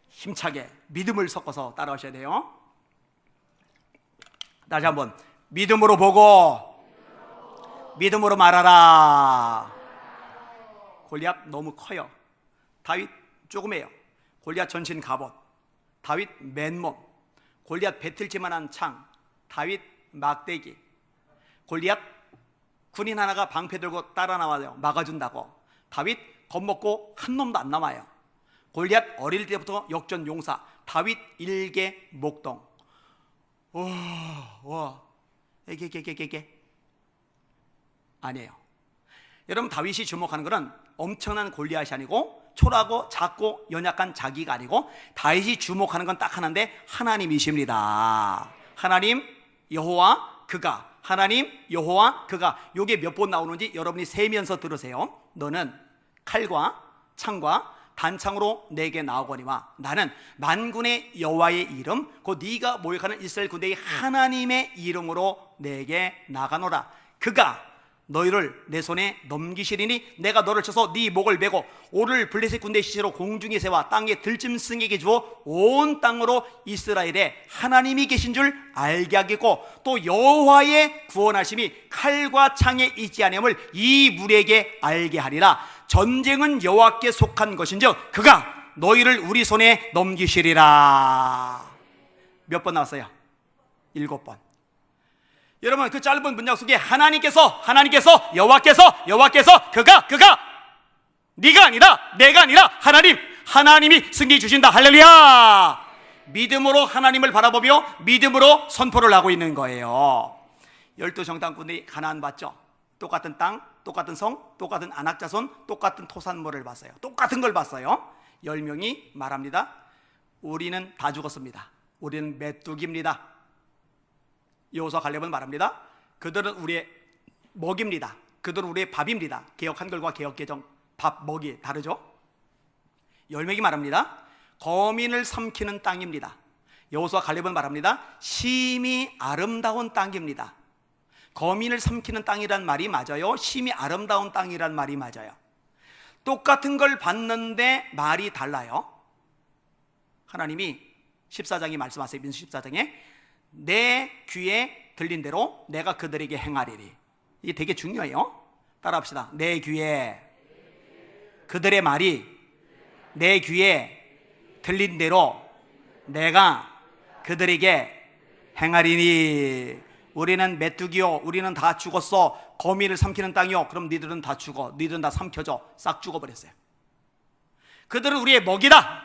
힘차게 믿음을 섞어서 따라하셔야 돼요. 다시 한번 믿음으로 보고 믿음으로 말하라. 골리앗 너무 커요. 다윗 조그매요. 골리앗 전신 갑옷, 다윗 맨몸, 골리앗 배틀지만한 창, 다윗 막대기. 골리앗 군인 하나가 방패 들고 따라 나와요. 막아준다고. 다윗 겁먹고 한 놈도 안 남아요. 골리앗 어릴 때부터 역전 용사, 다윗 일개 목동. 와, 에게게게게게 아니에요. 여러분 다윗이 주목하는 것은 엄청난 골리앗이 아니고 초라하고 작고 연약한 자기가 아니고 다윗이 주목하는 건 딱 하나인데 하나님이십니다. 하나님 여호와 그가, 하나님 여호와 그가. 요게 몇 번 나오는지 여러분이 세면서 들으세요. 너는 칼과 창과 단창으로 내게 나오거니와 나는 만군의 여호와의 이름 곧 네가 모욕하는 이스라엘 군대의 하나님의 이름으로 내게 나가노라. 그가 너희를 내 손에 넘기시리니 내가 너를 쳐서 네 목을 베고 오를 블레셋 군대 시체로 공중에 세워 땅에 들짐승에게 주어 온 땅으로 이스라엘에 하나님이 계신 줄 알게 하겠고 또 여호와의 구원하심이 칼과 창에 있지 아니함을 이 무리에게 알게 하리라. 전쟁은 여호와께 속한 것인즉 그가 너희를 우리 손에 넘기시리라. 몇 번 나왔어요? 7번. 여러분 그 짧은 문장 속에 하나님께서 여호와께서 그가 네가 아니라 내가 아니라 하나님이 승리 주신다. 할렐루야. 믿음으로 하나님을 바라보며 믿음으로 선포를 하고 있는 거예요. 12정탐꾼들이 가나안 봤죠. 똑같은 땅, 똑같은 성, 똑같은 안악자손, 똑같은 토산물을 봤어요. 똑같은 걸 봤어요. 10명이 말합니다. 우리는 다 죽었습니다. 우리는 메뚜기입니다. 여호수아 갈렙은 말합니다. 그들은 우리의 먹입니다. 그들은 우리의 밥입니다. 개역 한글과 개역 개정 밥 먹이 다르죠. 10명이 말합니다. 거민을 삼키는 땅입니다. 여호수아 갈렙은 말합니다. 심히 아름다운 땅입니다. 거민을 삼키는 땅이란 말이 맞아요. 심히 아름다운 땅이란 말이 맞아요. 똑같은 걸 봤는데 말이 달라요. 하나님이 14장이 말씀하세요. 민수 14장에 내 귀에 들린 대로 내가 그들에게 행하리리. 이게 되게 중요해요. 따라합시다. 내 귀에 그들의 말이 내 귀에 들린 대로 내가 그들에게 행하리니. 우리는 메뚜기요, 우리는 다 죽었어. 거미를 삼키는 땅이요, 그럼 니들은 다 죽어. 니들은 다 삼켜져. 싹 죽어버렸어요. 그들은 우리의 먹이다.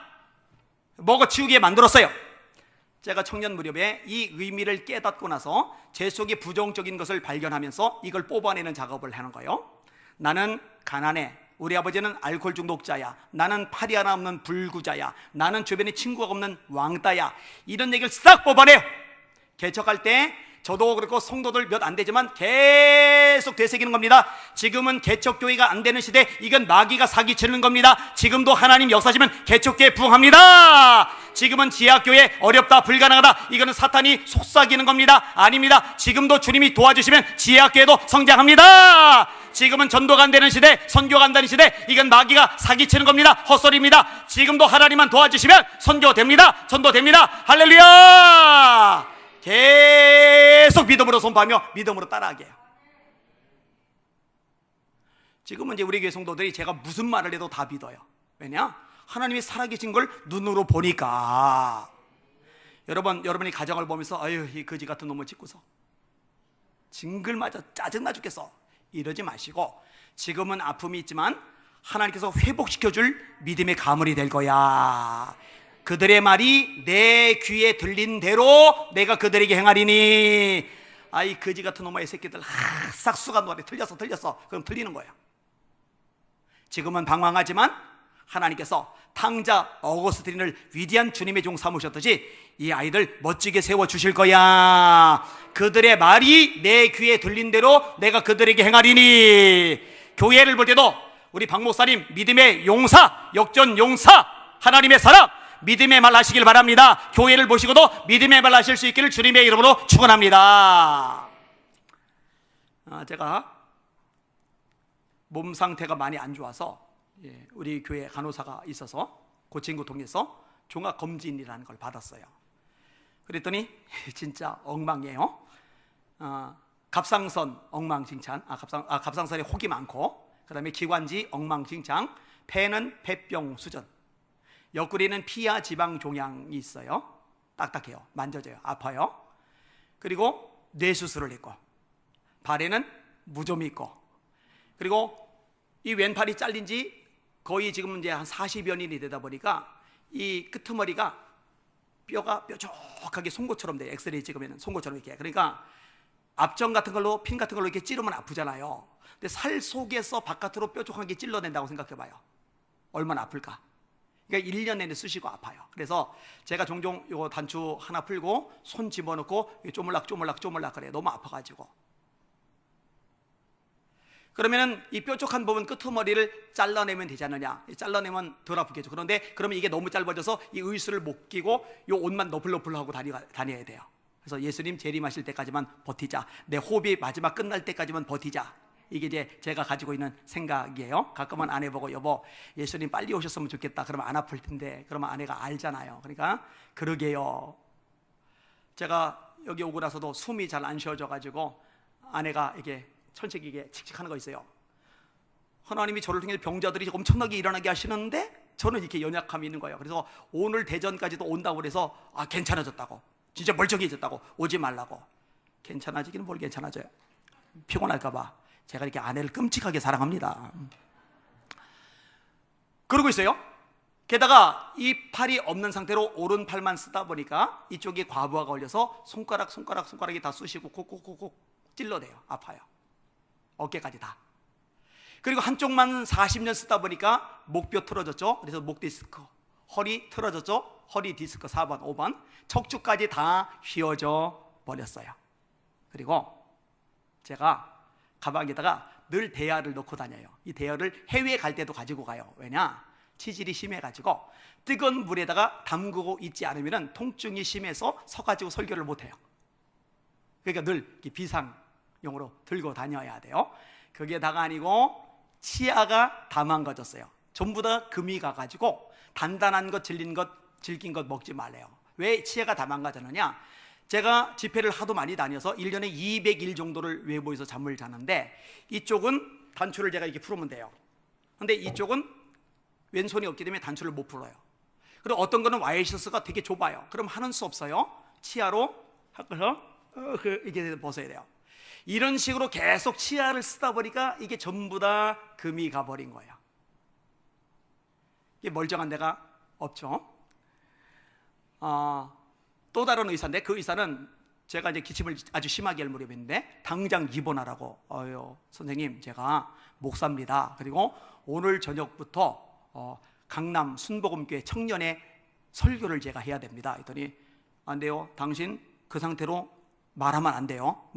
먹어치우게 만들었어요. 제가 청년 무렵에 이 의미를 깨닫고 나서 제 속에 부정적인 것을 발견하면서 이걸 뽑아내는 작업을 하는 거예요. 나는 가난해. 우리 아버지는 알코올 중독자야. 나는 팔이 하나 없는 불구자야. 나는 주변에 친구가 없는 왕따야. 이런 얘기를 싹 뽑아내요. 개척할 때 저도 그렇고 성도들 몇 안 되지만 계속 되새기는 겁니다. 지금은 개척교회가 안 되는 시대, 이건 마귀가 사기치는 겁니다. 지금도 하나님 역사시면 개척교회 부흥합니다. 지금은 지하교회 어렵다 불가능하다, 이거는 사탄이 속삭이는 겁니다. 아닙니다. 지금도 주님이 도와주시면 지하교회도 성장합니다. 지금은 전도가 안 되는 시대, 선교가 안 되는 시대, 이건 마귀가 사기치는 겁니다. 헛소리입니다. 지금도 하나님만 도와주시면 선교됩니다. 전도됩니다. 할렐루야. 계속 믿음으로 선포하며 믿음으로 따라하게 해요. 지금은 이제 우리 교회 성도들이 제가 무슨 말을 해도 다 믿어요. 왜냐? 하나님이 살아계신 걸 눈으로 보니까. 여러분이 가정을 보면서 아유 이 거지 같은 놈을 짓고서 징글맞아 짜증나 죽겠어 이러지 마시고, 지금은 아픔이 있지만 하나님께서 회복시켜줄 믿음의 가물이 될 거야. 그들의 말이 내 귀에 들린 대로 내가 그들에게 행하리니. 아이 거지 같은 놈의 새끼들, 싹수가 노래 틀렸어 그럼 틀리는 거야. 지금은 방황하지만 하나님께서 탕자 어거스틴을 위대한 주님의 종 삼으셨듯이 이 아이들 멋지게 세워주실 거야. 그들의 말이 내 귀에 들린 대로 내가 그들에게 행하리니. 교회를 볼 때도 우리 박 목사님 믿음의 용사, 역전 용사, 하나님의 사랑, 믿음의 말 하시길 바랍니다. 교회를 보시고도 믿음의 말 하실 수 있기를 주님의 이름으로 축원합니다. 제가 몸 상태가 많이 안 좋아서 우리 교회 간호사가 있어서 그 친구 통해서 종합검진이라는 걸 받았어요. 그랬더니 진짜 엉망이에요. 갑상선 엉망진창, 갑상선에 혹이 많고, 그 다음에 기관지 엉망진창, 폐는 폐병 수준, 옆구리는 피하 지방 종양이 있어요. 딱딱해요, 만져져요, 아파요. 그리고 뇌수술을 했고, 발에는 무좀이 있고, 그리고 이 왼팔이 잘린 지 거의 지금 이제 한 40여 년이 되다 보니까 이 끄트머리가 뼈가 뾰족하게 송곳처럼 돼요. 엑스레이 찍으면 송곳처럼 이렇게. 그러니까 압정 같은 걸로, 핀 같은 걸로 이렇게 찌르면 아프잖아요. 근데 살 속에서 바깥으로 뾰족하게 찔러낸다고 생각해봐요. 얼마나 아플까? 그러니까 1년 내내 쑤시고 아파요. 그래서 제가 종종 이거 단추 하나 풀고 손 집어넣고 쪼물락 그래요. 너무 아파가지고. 그러면은 이 뾰족한 부분 끄트머리를 잘라내면 되지 않느냐? 잘라내면 덜 아프겠죠. 그런데 그러면 이게 너무 짧아져서 이 의수를 못 끼고 이 옷만 너플너플하고 다녀야 돼요. 그래서 예수님 재림하실 때까지만 버티자, 내 호흡이 마지막 끝날 때까지만 버티자, 이게 이제 제가 가지고 있는 생각이에요. 가끔은 아내 보고 여보 예수님 빨리 오셨으면 좋겠다 그러면 안 아플 텐데, 그러면 아내가 알잖아요. 그러니까 그러게요. 제가 여기 오고 나서도 숨이 잘 안 쉬어져 가지고 아내가 이게 천식이게 칙칙하는 거 있어요. 하나님이 저를 통해 병자들이 엄청나게 일어나게 하시는데 저는 이렇게 연약함이 있는 거예요. 그래서 오늘 대전까지도 온다고 그래서 괜찮아졌다고, 진짜 멀쩡해졌다고, 오지 말라고. 괜찮아지기는 뭘 괜찮아져요. 피곤할까 봐 제가 이렇게 아내를 끔찍하게 사랑합니다. 그러고 있어요. 게다가 이 팔이 없는 상태로 오른팔만 쓰다 보니까 이쪽에 과부하가 걸려서 손가락이 다 쑤시고 콕콕콕콕 찔러대요. 아파요. 어깨까지 다. 그리고 한쪽만 40년 쓰다 보니까 목뼈 틀어졌죠. 그래서 목 디스크, 허리 틀어졌죠. 허리 디스크 4번, 5번, 척추까지 다 휘어져 버렸어요. 그리고 제가 가방에다가 늘 대야를 넣고 다녀요. 이 대야를 해외에 갈 때도 가지고 가요. 왜냐? 치질이 심해가지고 뜨거운 물에다가 담그고 있지 않으면 통증이 심해서 서가지고 설교를 못해요. 그러니까 늘 비상용으로 들고 다녀야 돼요. 그게 다가 아니고 치아가 다 망가졌어요. 전부 다 금이 가가지고 단단한 것, 질긴 것 먹지 말래요. 왜 치아가 다 망가졌느냐? 제가 집회를 하도 많이 다녀서 1년에 200일 정도를 외부에서 잠을 자는데, 이쪽은 단추를 제가 이렇게 풀으면 돼요. 근데 이쪽은 왼손이 없기 때문에 단추를 못 풀어요. 그리고 어떤 거는 와이셔츠가 되게 좁아요. 그럼 하는 수 없어요. 치아로 하고서 이렇게 벗어야 돼요. 이런 식으로 계속 치아를 쓰다 보니까 이게 전부 다 금이 가버린 거예요. 이게 멀쩡한 데가 없죠. 또 다른 의사인데, 그 의사는 제가 이제 기침을 아주 심하게 할 무렵인데 당장 입원하라고. 선생님 제가 목사입니다. 그리고 오늘 저녁부터 강남 순복음교회 청년회 설교를 제가 해야 됩니다. 했더니 안 돼요. 당신 그 상태로 말하면 안 돼요.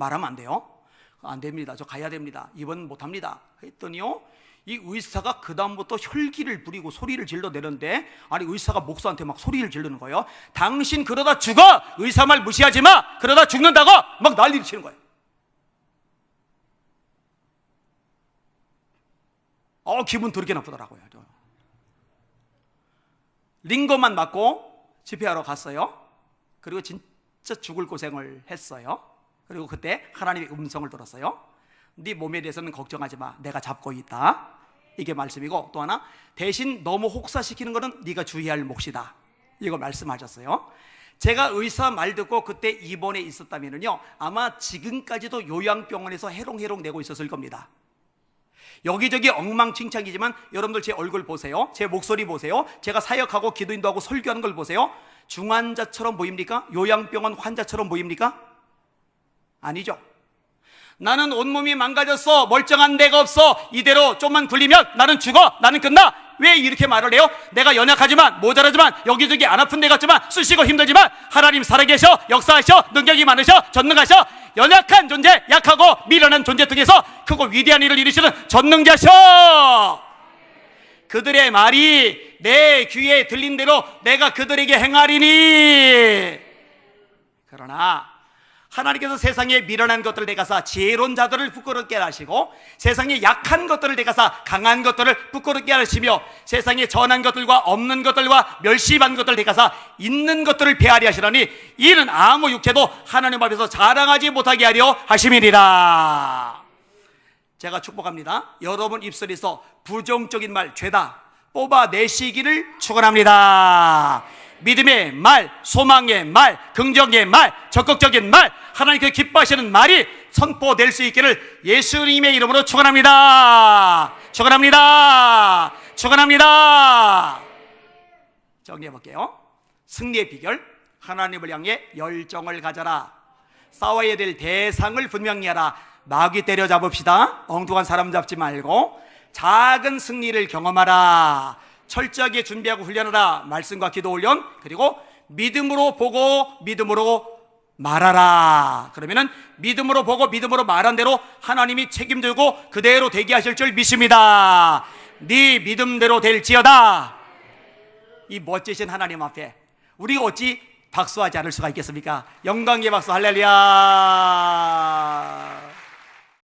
안 됩니다. 저 가야 됩니다. 입원 못 합니다. 했더니요, 이 의사가 그 다음부터 혈기를 부리고 소리를 질러내는데, 아니 의사가 목사한테 막 소리를 지르는 거예요. 당신 그러다 죽어! 의사 말 무시하지 마! 그러다 죽는다고! 막 난리를 치는 거예요. 기분 더럽게 나쁘더라고요. 링거만 맞고 집회하러 갔어요. 그리고 진짜 죽을 고생을 했어요. 그리고 그때 하나님의 음성을 들었어요. 네 몸에 대해서는 걱정하지 마. 내가 잡고 있다. 이게 말씀이고, 또 하나, 대신 너무 혹사시키는 것은 네가 주의할 몫이다. 이거 말씀하셨어요. 제가 의사 말 듣고 그때 입원해 있었다면요, 아마 지금까지도 요양병원에서 해롱해롱 내고 있었을 겁니다. 여기저기 엉망진창이지만 여러분들 제 얼굴 보세요. 제 목소리 보세요. 제가 사역하고 기도인도하고 설교하는 걸 보세요. 중환자처럼 보입니까? 요양병원 환자처럼 보입니까? 아니죠. 나는 온몸이 망가졌어, 멀쩡한 데가 없어, 이대로 좀만 굴리면 나는 죽어, 나는 끝나. 왜 이렇게 말을 해요? 내가 연약하지만, 모자라지만, 여기저기 안 아픈 데 같지만, 쑤시고 힘들지만 하나님 살아계셔, 역사하셔, 능력이 많으셔, 전능하셔. 연약한 존재, 약하고 미련한 존재 등에서 크고 위대한 일을 이루시는 전능자셔. 그들의 말이 내 귀에 들린 대로 내가 그들에게 행하리니. 그러나 하나님께서 세상에 미련한 것들을 대가사 지혜로운 자들을 부끄럽게 하시고, 세상에 약한 것들을 대가사 강한 것들을 부끄럽게 하시며, 세상에 전한 것들과 없는 것들과 멸시한 것들을 대가사 있는 것들을 배하리 하시라니, 이는 아무 육체도 하나님 앞에서 자랑하지 못하게 하려 하심이니라. 제가 축복합니다. 여러분 입술에서 부정적인 말, 죄다 뽑아내시기를 축원합니다. 믿음의 말, 소망의 말, 긍정의 말, 적극적인 말, 하나님께서 기뻐하시는 말이 선포될 수 있기를 예수님의 이름으로 축원합니다. 축원합니다. 축원합니다. 정리해 볼게요. 승리의 비결, 하나님을 향해 열정을 가져라. 싸워야 될 대상을 분명히 하라. 마귀 때려잡읍시다. 엉뚱한 사람 잡지 말고 작은 승리를 경험하라. 철저하게 준비하고 훈련하라. 말씀과 기도 훈련, 그리고 믿음으로 보고 믿음으로 말하라. 그러면은 믿음으로 보고 믿음으로 말한 대로 하나님이 책임지고 그대로 되게 하실 줄 믿습니다. 네 믿음대로 될지어다. 이 멋지신 하나님 앞에 우리가 어찌 박수하지 않을 수가 있겠습니까? 영광의 박수, 할렐루야.